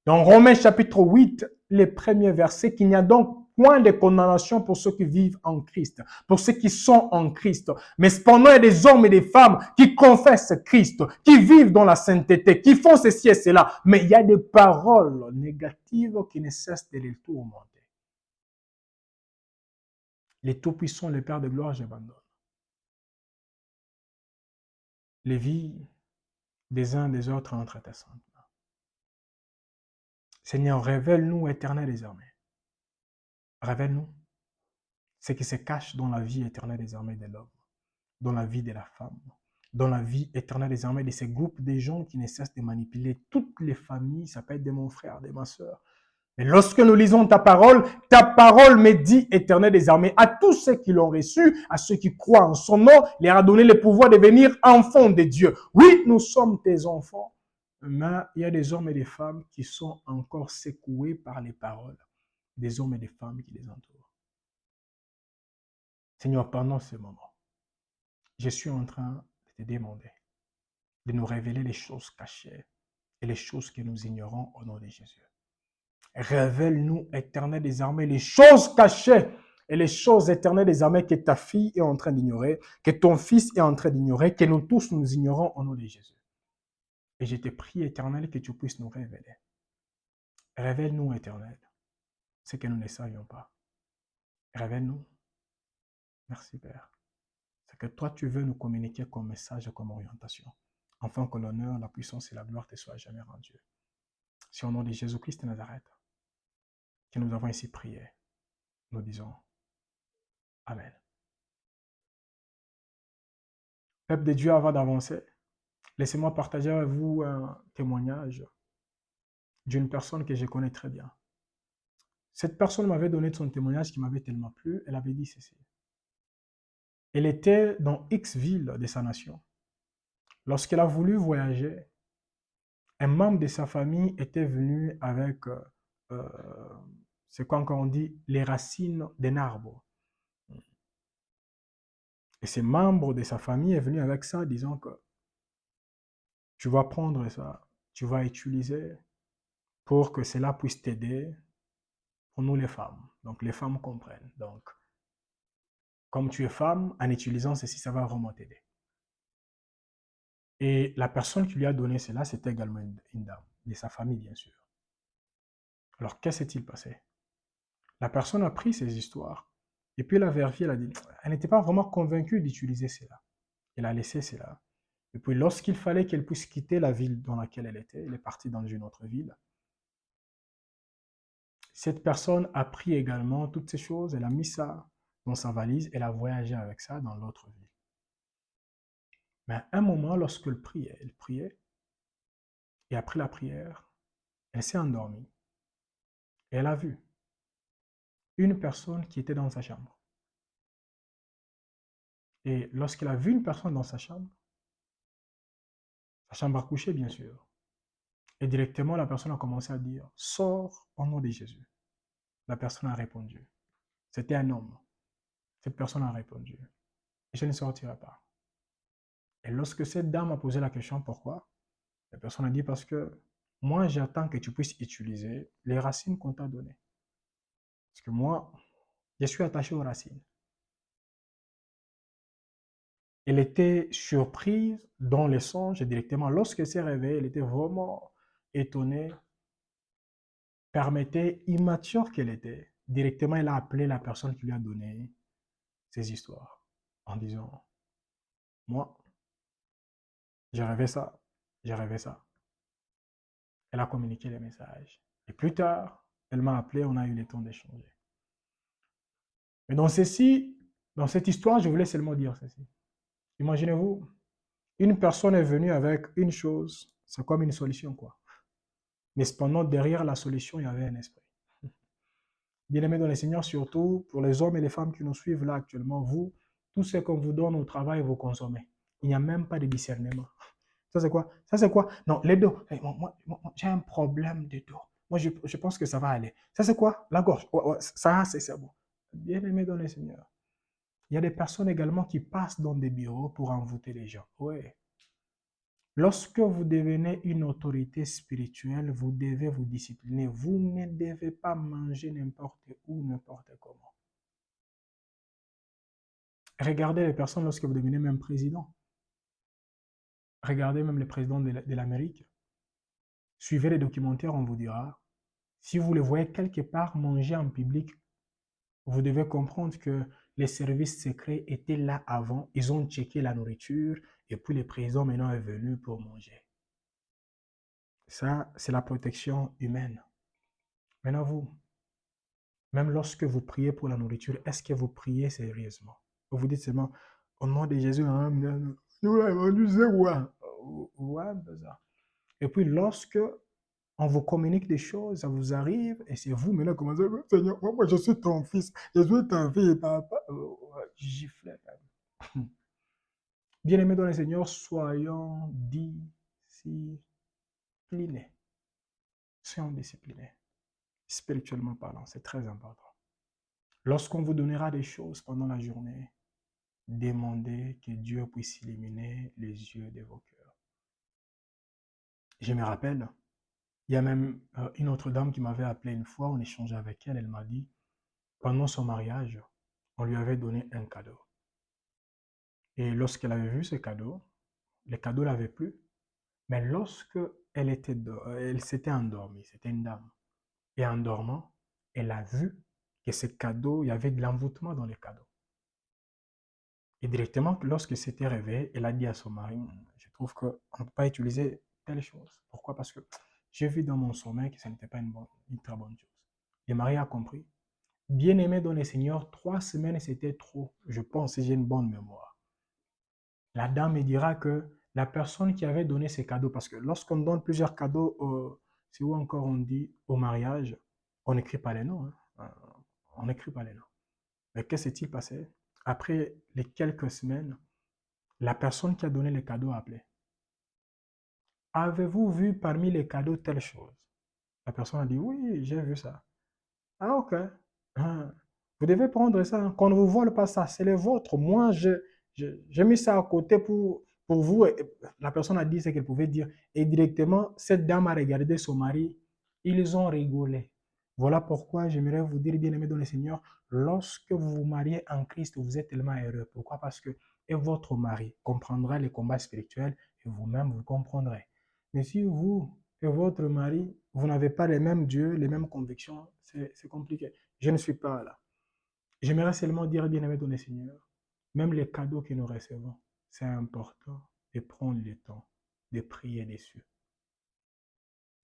dans Romains chapitre 8, les premiers versets, qu'il n'y a donc point de condamnation pour ceux qui vivent en Christ, pour ceux qui sont en Christ. Mais cependant, il y a des hommes et des femmes qui confessent Christ, qui vivent dans la sainteté, qui font ceci et cela. Mais il y a des paroles négatives qui ne cessent de les tourmenter. Les tout-puissants, les Pères de gloire, j'abandonne. Les vies des uns des autres entre tes saintes mains. Seigneur, révèle-nous, Éternel des armées. Révèle-nous. ce qui se cache dans la vie éternelle des armées de l'homme, dans la vie de la femme, dans la vie éternelle des armées de ces groupes de gens qui ne cessent de manipuler toutes les familles, ça peut être de mon frère, de ma soeur. Mais lorsque nous lisons ta parole me dit, Éternel des armées, à tous ceux qui l'ont reçu, à ceux qui croient en son nom, leur a donné le pouvoir de devenir enfants de Dieu. Oui, nous sommes tes enfants, mais il y a des hommes et des femmes qui sont encore secoués par les paroles des hommes et des femmes qui les entourent. Seigneur, pendant ce moment, je suis en train de te demander de nous révéler les choses cachées et les choses que nous ignorons au nom de Jésus. Révèle-nous, Éternel des armées, les choses cachées et les choses éternelles des armées que ta fille est en train d'ignorer, que ton fils est en train d'ignorer, que nous tous nous ignorons au nom de Jésus. Et je te prie, Éternel, que tu puisses nous révéler. Révèle-nous, Éternel, ce que nous ne savions pas. Révèle-nous. Merci, Père. C'est que toi, tu veux nous communiquer comme message et comme orientation, afin que l'honneur, la puissance et la gloire te soient jamais rendus. C'est au nom de Jésus-Christ de Nazareth que nous avons ici prié. Nous disons Amen. Peuple de Dieu, avant d'avancer, laissez-moi partager avec vous un témoignage d'une personne que je connais très bien. Cette personne m'avait donné son témoignage qui m'avait tellement plu. Elle avait dit ceci. Elle était dans X ville de sa nation. Lorsqu'elle a voulu voyager, un membre de sa famille était venu avec, c'est quoi encore on dit, les racines d'un arbre. Et ce membre de sa famille est venu avec ça, disant que tu vas prendre ça, tu vas utiliser pour que cela puisse t'aider pour nous les femmes. Donc les femmes comprennent. Donc, comme tu es femme, en utilisant ceci, ça va vraiment t'aider. Et la personne qui lui a donné cela, c'était également une dame, de sa famille, bien sûr. Alors, qu'est-ce qui s'est-il passé? La personne a pris ces histoires, et puis elle a vérifié, elle a dit, elle n'était pas vraiment convaincue d'utiliser cela. Elle a laissé cela. Et puis, lorsqu'il fallait qu'elle puisse quitter la ville dans laquelle elle est partie dans une autre ville. Cette personne a pris également toutes ces choses, elle a mis ça dans sa valise, elle a voyagé avec ça dans l'autre ville. Mais à un moment, lorsqu'elle priait, et après la prière, elle s'est endormie. Et elle a vu une personne qui était dans sa chambre. Et lorsqu'elle a vu une personne dans sa chambre à coucher, bien sûr, et directement, la personne a commencé à dire, sors au nom de Jésus. La personne a répondu. C'était un homme. Cette personne a répondu, je ne sortirai pas. Et lorsque cette dame a posé la question, pourquoi? La personne a dit, parce que moi, j'attends que tu puisses utiliser les racines qu'on t'a données. Parce que moi, je suis attaché aux racines. Elle était surprise dans les songes et directement, lorsqu'elle s'est réveillée, elle était vraiment étonnée, permettée, immature qu'elle était. Directement, elle a appelé la personne qui lui a donné ces histoires en disant, moi, j'ai rêvé ça, j'ai rêvé ça. Elle a communiqué les messages. Et plus tard, elle m'a appelé, on a eu le temps d'échanger. Mais dans cette histoire, je voulais seulement dire ceci. Imaginez-vous, une personne est venue avec une chose, c'est comme une solution, quoi. Mais cependant, derrière la solution, il y avait un esprit. Bien-aimés dans le Seigneur, surtout pour les hommes et les femmes qui nous suivent là actuellement, vous, tout ce qu'on vous donne au travail, vous consommez. Il n'y a même pas de discernement. Ça, c'est quoi? Ça, c'est quoi? Non, les dos. Hey, moi, j'ai un problème de dos. Moi, je pense que ça va aller. Ça, c'est quoi? La gorge. Ouais, ouais, ça, c'est bon. Bien-aimés dans le Seigneur. Il y a des personnes également qui passent dans des bureaux pour envoûter les gens. Oui. Lorsque vous devenez une autorité spirituelle, vous devez vous discipliner. Vous ne devez pas manger n'importe où, n'importe comment. Regardez les personnes lorsque vous devenez même président. Regardez même les présidents de l'Amérique. Suivez les documentaires, on vous dira. Si vous les voyez quelque part manger en public, vous devez comprendre que les services secrets étaient là avant. Ils ont checké la nourriture et puis le président maintenant est venu pour manger. Ça, c'est la protection humaine. Maintenant, vous, Même lorsque vous priez pour la nourriture, est-ce que vous priez sérieusement? Ou vous dites seulement, au nom de Jésus, hein, nous c'est quoi? Ouais, ben ça. Et puis lorsque on vous communique des choses, ça vous arrive, et c'est vous maintenant qui commencez à dire, Seigneur, moi je suis ton fils, je suis ton fils, papa. Giflet. Bien-aimés dans le Seigneur, soyons disciplinés. Soyons disciplinés. Spirituellement parlant, c'est très important. Lorsqu'on vous donnera des choses pendant la journée, demandez que Dieu puisse illuminer les yeux de vos cœurs. Je me rappelle, il y a même une autre dame qui m'avait appelé une fois, on échangeait avec elle, elle m'a dit, pendant son mariage, on lui avait donné un cadeau. Et lorsqu'elle avait vu ce cadeau, le cadeau l'avait plu, mais lorsque elle s'était endormie, c'était une dame, et en dormant, elle a vu que ce cadeau, il y avait de l'envoûtement dans le cadeau. Et directement, lorsqu'elle s'était réveillée, elle a dit à son mari, je trouve qu'on ne peut pas utiliser telle chose. Pourquoi? Parce que j'ai vu dans mon sommeil que ce n'était pas une très bonne chose. Le mari a compris. Bien-aimé dans le Seigneur, 3 semaines, c'était trop. Je pense, si j'ai une bonne mémoire. La dame me dira que la personne qui avait donné ces cadeaux, parce que lorsqu'on donne plusieurs cadeaux, c'est où encore on dit au mariage, on n'écrit pas les noms. Hein. On n'écrit pas les noms. Mais qu'est-ce qui s'est passé? Après les quelques semaines, la personne qui a donné les cadeaux a appelé. Avez-vous vu parmi les cadeaux telle chose? La personne a dit, oui, j'ai vu ça. Ah, ok. Ah, vous devez prendre ça. Qu'on ne vous vole pas ça, c'est le vôtre. Moi, j'ai mis ça à côté pour vous. Et la personne a dit ce qu'elle pouvait dire. Et directement, cette dame a regardé son mari. Ils ont rigolé. Voilà pourquoi j'aimerais vous dire, bien-aimés dans le Seigneur, lorsque vous vous mariez en Christ, vous êtes tellement heureux. Pourquoi? Parce que et votre mari comprendra les combats spirituels et vous-même vous comprendrez. Mais si vous et votre mari, vous n'avez pas les mêmes dieux, les mêmes convictions, c'est compliqué. Je ne suis pas là. J'aimerais seulement dire, bien-aimé dans le Seigneur, même les cadeaux que nous recevons, c'est important de prendre le temps de prier dessus.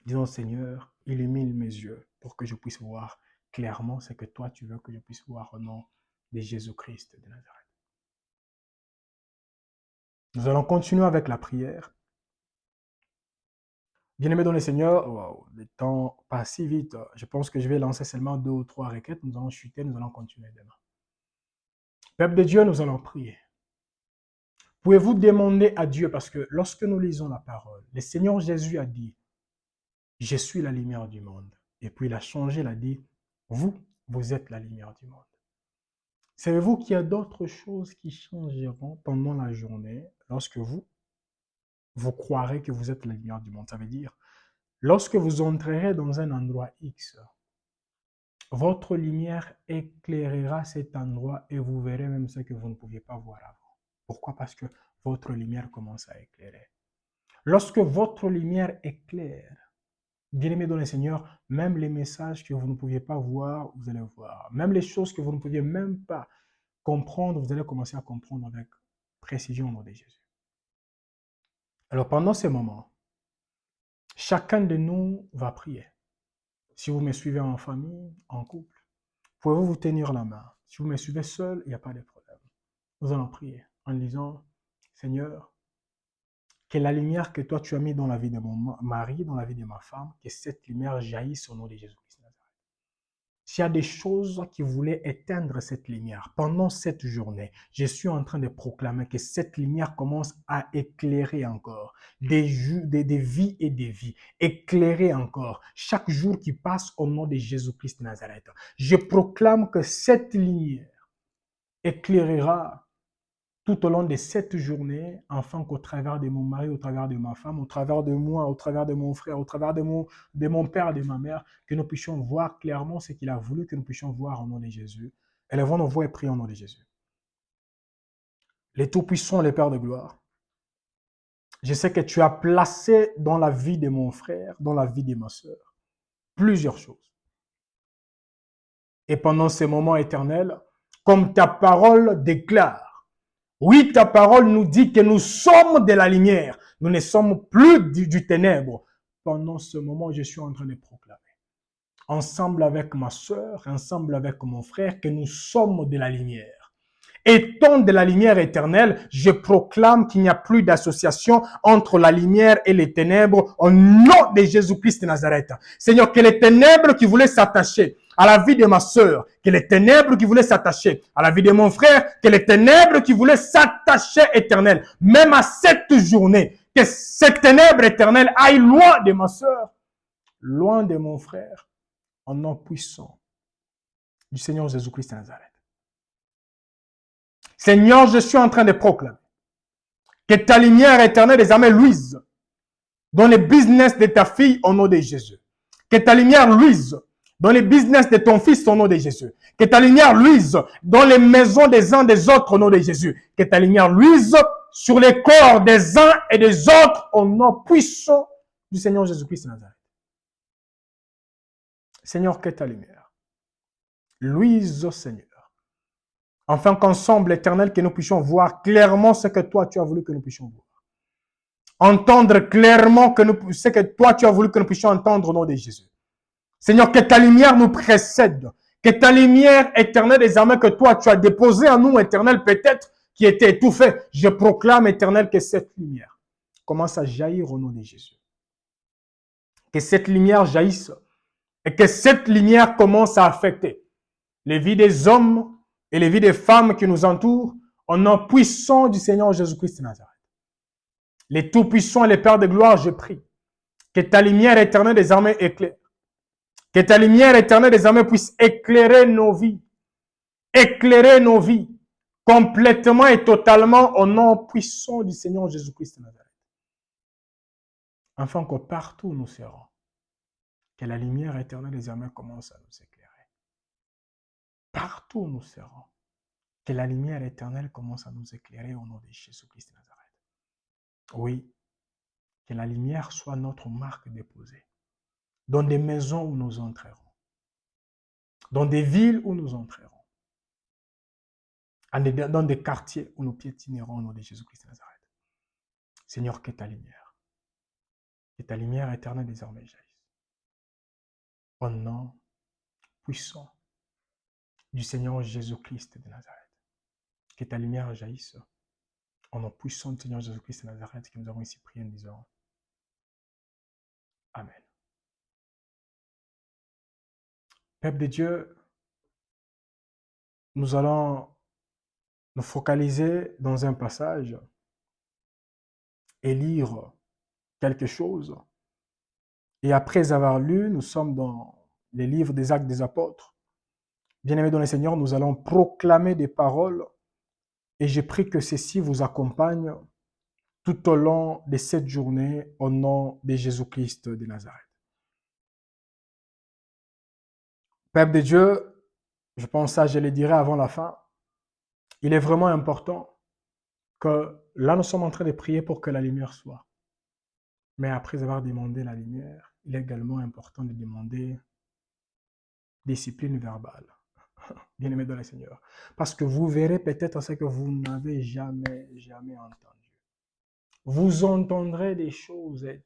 Disons, Seigneur, illumine mes yeux pour que je puisse voir clairement ce que toi tu veux que je puisse voir au nom de Jésus-Christ de Nazareth. Nous allons continuer avec la prière. Bien-aimé dans le Seigneur, wow, le temps passe si vite. Je pense que je vais lancer seulement 2 ou 3 requêtes. Nous allons chuter, nous allons continuer demain. Peuple de Dieu, nous allons prier. Pouvez-vous demander à Dieu, parce que lorsque nous lisons la parole, le Seigneur Jésus a dit, je suis la lumière du monde. Et puis il a changé, il a dit, vous êtes la lumière du monde. Savez-vous qu'il y a d'autres choses qui changeront pendant la journée lorsque vous croirez que vous êtes la lumière du monde? Ça veut dire, lorsque vous entrerez dans un endroit X, votre lumière éclairera cet endroit et vous verrez même ce que vous ne pouviez pas voir avant. Pourquoi? Parce que votre lumière commence à éclairer. Lorsque votre lumière éclaire, bien-aimés dans le Seigneur, même les messages que vous ne pouviez pas voir, vous allez voir. Même les choses que vous ne pouviez même pas comprendre, vous allez commencer à comprendre avec précision au nom de Jésus. Alors pendant ces moments, chacun de nous va prier. Si vous me suivez en famille, en couple, pouvez-vous vous tenir la main? Si vous me suivez seul, il n'y a pas de problème. Nous allons prier en disant, Seigneur, que la lumière que toi tu as mis dans la vie de mon mari, dans la vie de ma femme, que cette lumière jaillisse au nom de Jésus-Christ. S'il y a des choses qui voulaient éteindre cette lumière pendant cette journée, je suis en train de proclamer que cette lumière commence à éclairer encore des vies et des vies, éclairer encore chaque jour qui passe au nom de Jésus-Christ de Nazareth. Je proclame que cette lumière éclairera tout au long de cette journée, afin qu'au travers de mon mari, au travers de ma femme, au travers de moi, au travers de mon frère, au travers de mon père, de ma mère, que nous puissions voir clairement ce qu'il a voulu que nous puissions voir au nom de Jésus. Élevons nos voix et prions au nom de Jésus. Les Tout-Puissants, les Pères de gloire, je sais que tu as placé dans la vie de mon frère, dans la vie de ma sœur, plusieurs choses. Et pendant ces moments éternels, comme ta parole déclare, oui, ta parole nous dit que nous sommes de la lumière. Nous ne sommes plus du ténèbre. Pendant ce moment, je suis en train de proclamer ensemble avec ma sœur, ensemble avec mon frère, que nous sommes de la lumière. Étant de la lumière éternelle, je proclame qu'il n'y a plus d'association entre la lumière et les ténèbres au nom de Jésus-Christ de Nazareth. Seigneur, que les ténèbres qui voulaient s'attacher à la vie de ma sœur, que les ténèbres qui voulaient s'attacher à la vie de mon frère, que les ténèbres qui voulaient s'attacher éternel, même à cette journée, que ces ténèbres éternelles aillent loin de ma sœur, loin de mon frère, en nom puissant du Seigneur Jésus-Christ de Nazareth. Seigneur, je suis en train de proclamer que ta lumière éternelle désormais luise dans les business de ta fille au nom de Jésus. Que ta lumière luise dans les business de ton fils au nom de Jésus. Que ta lumière luise dans les maisons des uns des autres au nom de Jésus. Que ta lumière luise sur les corps des uns et des autres au nom puissant du Seigneur Jésus-Christ de Nazareth. Seigneur, que ta lumière luise, Seigneur. Afin qu'ensemble, éternel, que nous puissions voir clairement ce que toi, tu as voulu que nous puissions voir. Entendre clairement ce que toi, tu as voulu que nous puissions entendre au nom de Jésus. Seigneur, que ta lumière nous précède. Que ta lumière éternelle, désormais, que toi, tu as déposée en nous, éternel, peut-être, qui était étouffée. Je proclame, éternel, que cette lumière commence à jaillir au nom de Jésus. Que cette lumière jaillisse et que cette lumière commence à affecter les vies des hommes et les vies des femmes qui nous entourent, au nom puissant du Seigneur Jésus-Christ de Nazareth. Les tout-puissants et les Pères de gloire, je prie que ta lumière éternelle désormais éclaire. Que ta lumière éternelle désormais puisse éclairer nos vies. Éclairer nos vies complètement et totalement au nom puissant du Seigneur Jésus-Christ de Nazareth. Afin que partout où nous serons, que la lumière éternelle désormais commence à nous éclairer. Partout où nous serons, que la lumière éternelle commence à nous éclairer au nom de Jésus-Christ de Nazareth. Oui, que la lumière soit notre marque déposée dans des maisons où nous entrerons, dans des villes où nous entrerons, dans des quartiers où nous piétinerons au nom de Jésus-Christ de Nazareth. Seigneur, que ta lumière éternelle désormais jaillisse. Au nom puissant du Seigneur Jésus-Christ de Nazareth. Que ta lumière jaillisse. Au nom puissant du Seigneur Jésus-Christ de Nazareth, que nous avons ici prié en disant Amen. Peuple de Dieu, nous allons nous focaliser dans un passage et lire quelque chose. Et après avoir lu, nous sommes dans les livres des Actes des Apôtres. Bien-aimés dans le Seigneur, nous allons proclamer des paroles et je prie que ceci vous accompagne tout au long de cette journée au nom de Jésus-Christ de Nazareth. Peuple de Dieu, je pense ça, je le dirai avant la fin, il est vraiment important que là, nous sommes en train de prier pour que la lumière soit. Mais après avoir demandé la lumière, il est également important de demander discipline verbale. Bien-aimé dans le Seigneur. Parce que vous verrez peut-être ce que vous n'avez jamais entendu. Vous entendrez des choses, et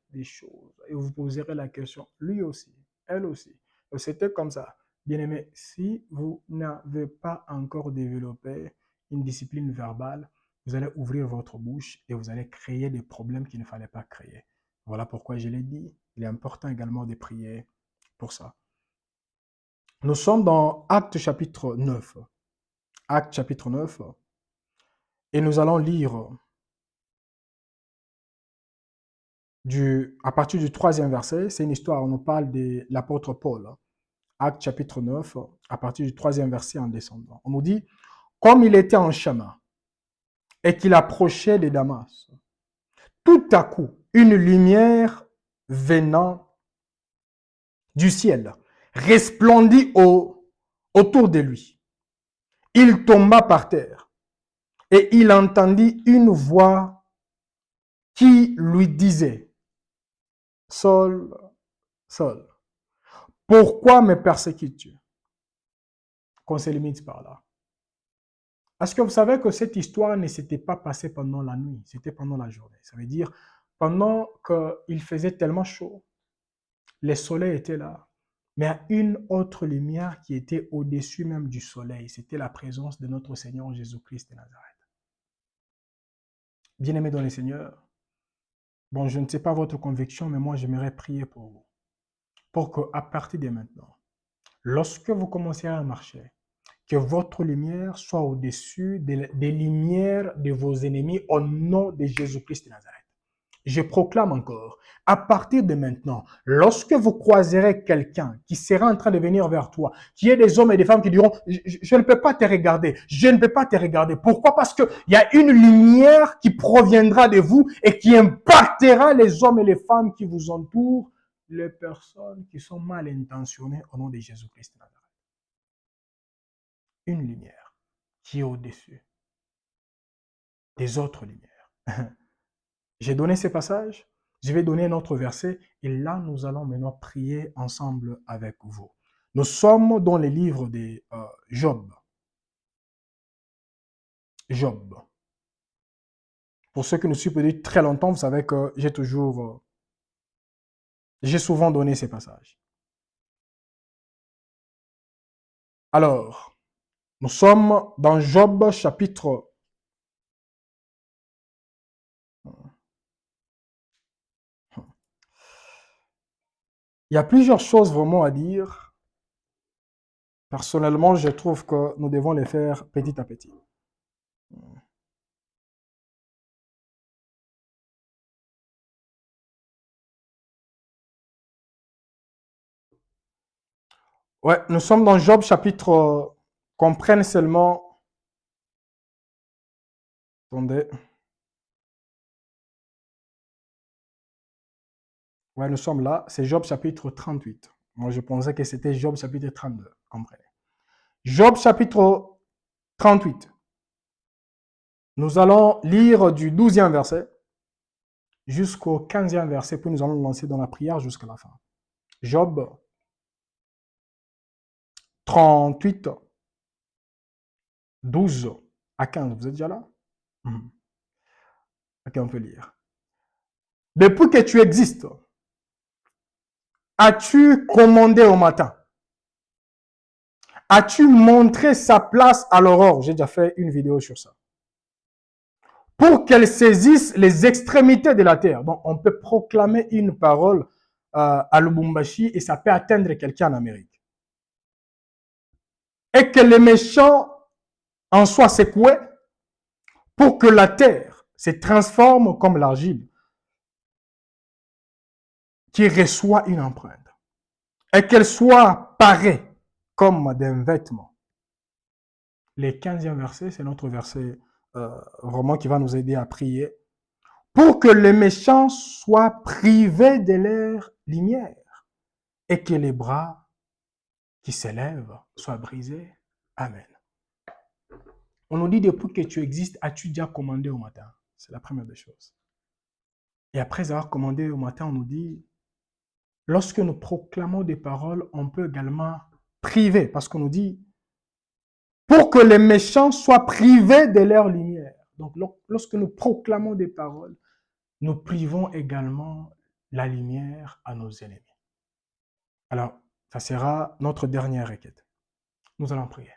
vous poserez la question, lui aussi, elle aussi. C'était comme ça. Bien-aimé, si vous n'avez pas encore développé une discipline verbale, vous allez ouvrir votre bouche et vous allez créer des problèmes qu'il ne fallait pas créer. Voilà pourquoi je l'ai dit. Il est important également de prier pour ça. Nous sommes dans Actes chapitre 9. Actes chapitre 9. Et nous allons lire à partir du 3e verset. C'est une histoire, on nous parle de l'apôtre Paul. Actes chapitre 9, à partir du 3e verset en descendant. On nous dit, comme il était en chemin et qu'il approchait de Damas, tout à coup, une lumière venant du ciel resplendit autour de lui. Il tomba par terre et il entendit une voix qui lui disait, Saul, Saul, pourquoi me persécutes-tu? Qu'on se limite par là. Est-ce que vous savez que cette histoire ne s'était pas passée pendant la nuit, c'était pendant la journée. Ça veut dire, pendant qu'il faisait tellement chaud, le soleil était là, Mais à une autre lumière qui était au-dessus même du soleil. C'était la présence de notre Seigneur Jésus-Christ de Nazareth. Bien-aimés dans le Seigneur, bon, je ne sais pas votre conviction, mais moi, j'aimerais prier pour vous. Pour qu'à partir de maintenant, lorsque vous commencerez à marcher, que votre lumière soit au-dessus des lumières de vos ennemis au nom de Jésus-Christ de Nazareth. Je proclame encore, à partir de maintenant, lorsque vous croiserez quelqu'un qui sera en train de venir vers toi, qui est des hommes et des femmes qui diront, je ne peux pas te regarder, je ne peux pas te regarder. Pourquoi? Parce qu'il y a une lumière qui proviendra de vous et qui impactera les hommes et les femmes qui vous entourent, les personnes qui sont mal intentionnées au nom de Jésus-Christ. Une lumière qui est au-dessus des autres lumières. J'ai donné ces passages, je vais donner un autre verset et là nous allons maintenant prier ensemble avec vous. Nous sommes dans les livres de Job. Job. Pour ceux qui nous suivent depuis très longtemps, vous savez que j'ai souvent donné ces passages. Alors, nous sommes dans Job chapitre Il y a plusieurs choses vraiment à dire. Personnellement, je trouve que nous devons les faire petit à petit. Ouais, nous sommes dans Job chapitre qu'on prenne seulement. Attendez. Ouais, nous sommes là. C'est Job chapitre 38. Moi, je pensais que c'était Job chapitre 32. Comprenez. Job chapitre 38. Nous allons lire du 12e verset jusqu'au 15e verset, puis nous allons lancer dans la prière jusqu'à la fin. Job 38, 12 à 15. Vous êtes déjà là? Ok, on peut lire. Depuis que tu existes, as-tu commandé au matin? As-tu montré sa place à l'aurore? J'ai déjà fait une vidéo sur ça. Pour qu'elle saisisse les extrémités de la terre. Donc, on peut proclamer une parole à Lubumbashi et ça peut atteindre quelqu'un en Amérique. Et que les méchants en soient secoués pour que la terre se transforme comme l'argile qui reçoit une empreinte. Et qu'elle soit parée comme d'un vêtement. Le 15e verset, c'est notre verset vraiment qui va nous aider à prier. Pour que les méchants soient privés de leur lumière et que les bras qui s'élèvent soient brisés. Amen. On nous dit depuis que tu existes, as-tu déjà commandé au matin? C'est la première des choses. Et après avoir commandé au matin, on nous dit, lorsque nous proclamons des paroles, on peut également priver, parce qu'on nous dit, pour que les méchants soient privés de leur lumière. Donc, lorsque nous proclamons des paroles, nous privons également la lumière à nos ennemis. Alors, ça sera notre dernière requête. Nous allons prier.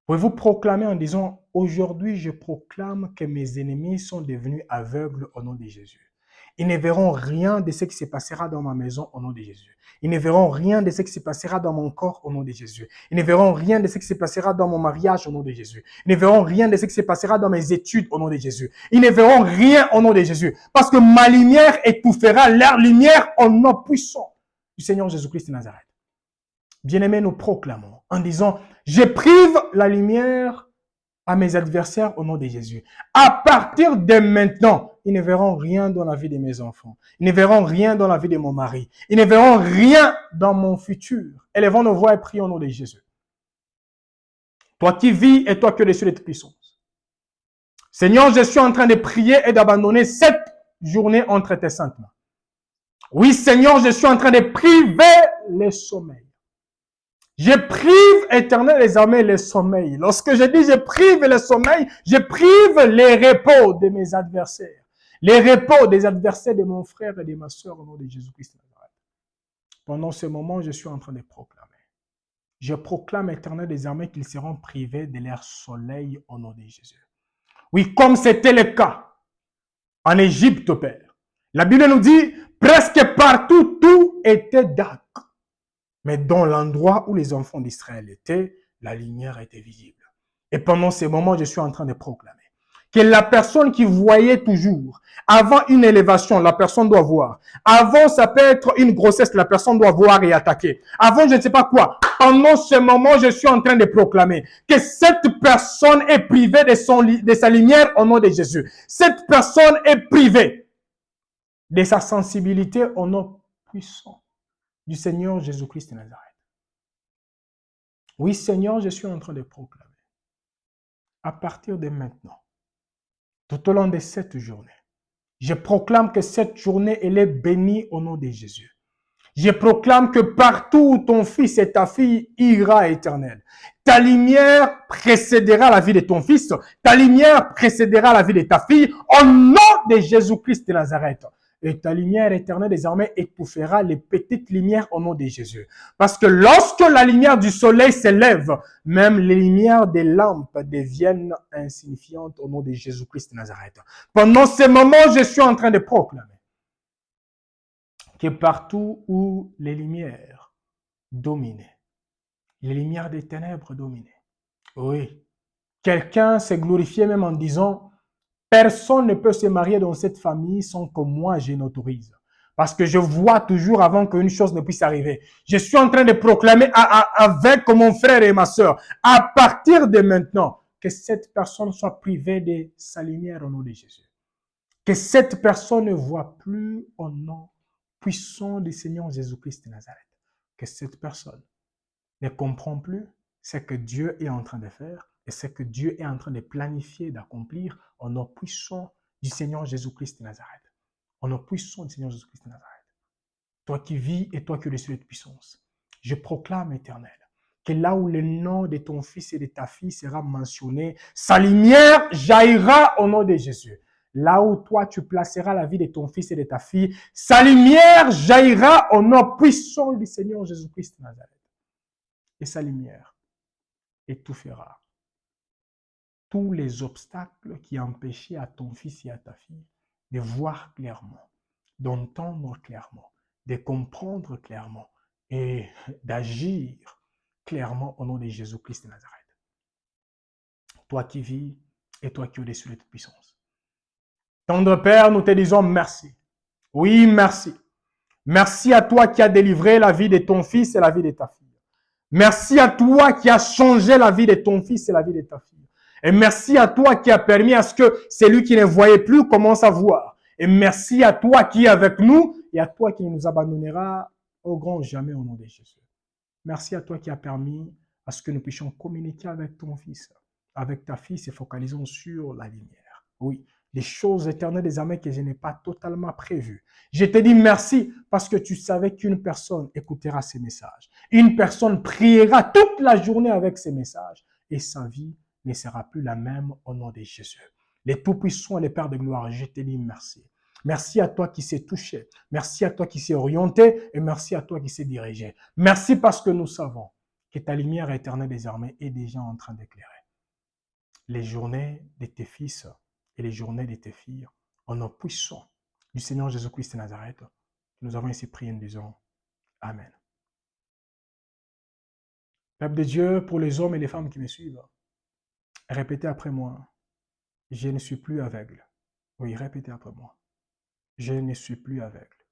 Pouvez-vous proclamer en disant, aujourd'hui je proclame que mes ennemis sont devenus aveugles au nom de Jésus. Ils ne verront rien de ce qui se passera dans ma maison au nom de Jésus. Ils ne verront rien de ce qui se passera dans mon corps au nom de Jésus. Ils ne verront rien de ce qui se passera dans mon mariage au nom de Jésus. Ils ne verront rien de ce qui se passera dans mes études au nom de Jésus. Ils ne verront rien au nom de Jésus. Parce que ma lumière étouffera leur lumière au nom puissant du Seigneur Jésus-Christ de Nazareth. Bien-aimés, nous proclamons en disant, je prive la lumière à mes adversaires au nom de Jésus. À partir de maintenant, ils ne verront rien dans la vie de mes enfants. Ils ne verront rien dans la vie de mon mari. Ils ne verront rien dans mon futur. Élevons nos voix et prions au nom de Jésus. Toi qui vis et toi qui es les cieux de puissance. Seigneur, je suis en train de prier et d'abandonner cette journée entre tes saintes mains. Oui, Seigneur, je suis en train de priver les sommeils. Je prive, éternel, les armées, les sommeils. Lorsque je dis je prive le sommeil, je prive les repos de mes adversaires. Les repos des adversaires de mon frère et de ma soeur au nom de Jésus-Christ. Pendant ce moment, je suis en train de proclamer. Je proclame, Éternel des armées, qu'ils seront privés de leur soleil au nom de Jésus. Oui, comme c'était le cas en Égypte, Père. La Bible nous dit, presque partout, tout était dark. Mais dans l'endroit où les enfants d'Israël étaient, la lumière était visible. Et pendant ces moments, je suis en train de proclamer que la personne qui voyait toujours, avant une élévation, la personne doit voir. Avant, ça peut être une grossesse, la personne doit voir et attaquer. Avant, je ne sais pas quoi. Pendant ce moment, je suis en train de proclamer que cette personne est privée de sa lumière au nom de Jésus. Cette personne est privée de sa sensibilité au nom puissant du Seigneur Jésus-Christ de Nazareth. Oui, Seigneur, je suis en train de proclamer. À partir de maintenant, tout au long de cette journée, je proclame que cette journée, elle est bénie au nom de Jésus. Je proclame que partout où ton fils et ta fille ira éternel, ta lumière précédera la vie de ton fils, ta lumière précédera la vie de ta fille, au nom de Jésus-Christ de Nazareth. Et ta lumière éternelle désormais étouffera les petites lumières au nom de Jésus. Parce que lorsque la lumière du soleil s'élève, même les lumières des lampes deviennent insignifiantes au nom de Jésus-Christ de Nazareth. Pendant ce moment, je suis en train de proclamer que partout où les lumières dominaient, les lumières des ténèbres dominaient, oui, quelqu'un s'est glorifié même en disant « Personne ne peut se marier dans cette famille sans que moi je n'autorise. » Parce que je vois toujours avant qu'une chose ne puisse arriver. Je suis en train de proclamer avec mon frère et ma soeur, à partir de maintenant, que cette personne soit privée de sa lumière au nom de Jésus. Que cette personne ne voit plus au nom puissant du Seigneur Jésus-Christ de Nazareth. Que cette personne ne comprend plus ce que Dieu est en train de faire et ce que Dieu est en train de planifier, d'accomplir au nom puissant du Seigneur Jésus-Christ de Nazareth. Au nom puissant du Seigneur Jésus-Christ de Nazareth. Toi qui vis et toi qui reçois cette puissance, je proclame, Éternel, que là où le nom de ton fils et de ta fille sera mentionné, sa lumière jaillira au nom de Jésus. Là où toi tu placeras la vie de ton fils et de ta fille, sa lumière jaillira au nom puissant du Seigneur Jésus-Christ de Nazareth. Et sa lumière étouffera tous les obstacles qui empêchaient à ton fils et à ta fille de voir clairement, d'entendre clairement, de comprendre clairement et d'agir clairement au nom de Jésus-Christ de Nazareth. Toi qui vis et toi qui es au-dessus de toute puissance. Tendre Père, nous te disons merci. Oui, merci. Merci à toi qui as délivré la vie de ton fils et la vie de ta fille. Merci à toi qui as changé la vie de ton fils et la vie de ta fille. Et merci à toi qui as permis à ce que celui qui ne voyait plus commence à voir. Et merci à toi qui est avec nous et à toi qui ne nous abandonnera au grand jamais au nom de Jésus. Merci à toi qui as permis à ce que nous puissions communiquer avec ton fils, avec ta fille, se focalisons sur la lumière. Oui, les choses éternelles des armées que je n'ai pas totalement prévues. Je te dis merci parce que tu savais qu'une personne écoutera ces messages. Une personne priera toute la journée avec ces messages et sa vie ne sera plus la même au nom de Jésus. Les Tout-Puissants et les Pères de gloire, je te dis merci. Merci à toi qui s'est touché. Merci à toi qui s'est orienté et merci à toi qui s'est dirigé. Merci parce que nous savons que ta lumière éternelle des armées est déjà en train d'éclairer les journées de tes fils et les journées de tes filles au nom puissant du Seigneur Jésus-Christ de Nazareth. Nous avons ainsi prié, nous disons Amen. Peuple de Dieu, pour les hommes et les femmes qui me suivent, répétez après moi, je ne suis plus aveugle. Oui, répétez après moi, je ne suis plus aveugle.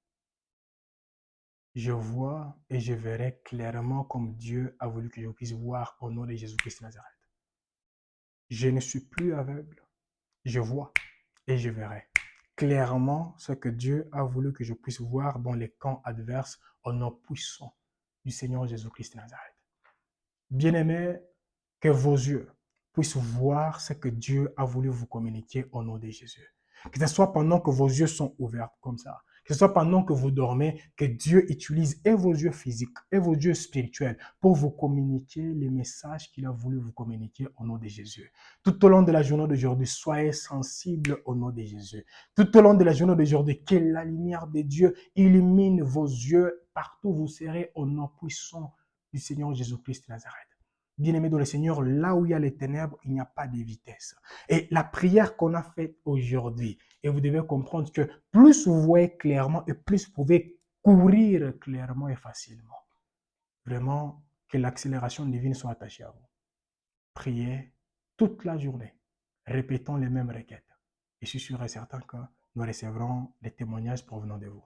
Je vois et je verrai clairement comme Dieu a voulu que je puisse voir au nom de Jésus-Christ de Nazareth. Je ne suis plus aveugle. Je vois et je verrai clairement ce que Dieu a voulu que je puisse voir dans les camps adverses au nom puissant du Seigneur Jésus-Christ de Nazareth. Bien-aimés, que vos yeux puissent voir ce que Dieu a voulu vous communiquer au nom de Jésus. Que ce soit pendant que vos yeux sont ouverts comme ça, que ce soit pendant que vous dormez, que Dieu utilise et vos yeux physiques et vos yeux spirituels pour vous communiquer les messages qu'il a voulu vous communiquer au nom de Jésus. Tout au long de la journée d'aujourd'hui, soyez sensibles au nom de Jésus. Tout au long de la journée d'aujourd'hui, que la lumière de Dieu illumine vos yeux partout où vous serez au nom puissant du Seigneur Jésus-Christ de Nazareth. Bien-aimés dans le Seigneur, là où il y a les ténèbres, il n'y a pas de vitesse. Et la prière qu'on a faite aujourd'hui, et vous devez comprendre que plus vous voyez clairement et plus vous pouvez courir clairement et facilement. Vraiment, que l'accélération divine soit attachée à vous. Priez toute la journée, répétons les mêmes requêtes. Et je suis sûr et certain que nous recevrons des témoignages provenant de vous.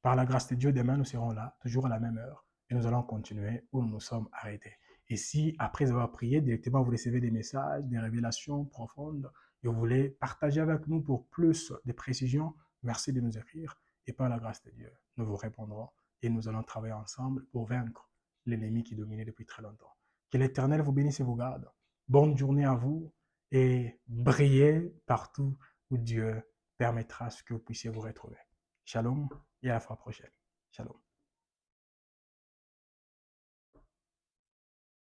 Par la grâce de Dieu, demain, nous serons là, toujours à la même heure, et nous allons continuer où nous nous sommes arrêtés. Et si, après avoir prié, directement vous recevez des messages, des révélations profondes, et vous voulez partager avec nous pour plus de précisions, merci de nous écrire. Et par la grâce de Dieu, nous vous répondrons et nous allons travailler ensemble pour vaincre l'ennemi qui dominait depuis très longtemps. Que l'Éternel vous bénisse et vous garde. Bonne journée à vous et brillez partout où Dieu permettra ce que vous puissiez vous retrouver. Shalom et à la fois prochaine. Shalom.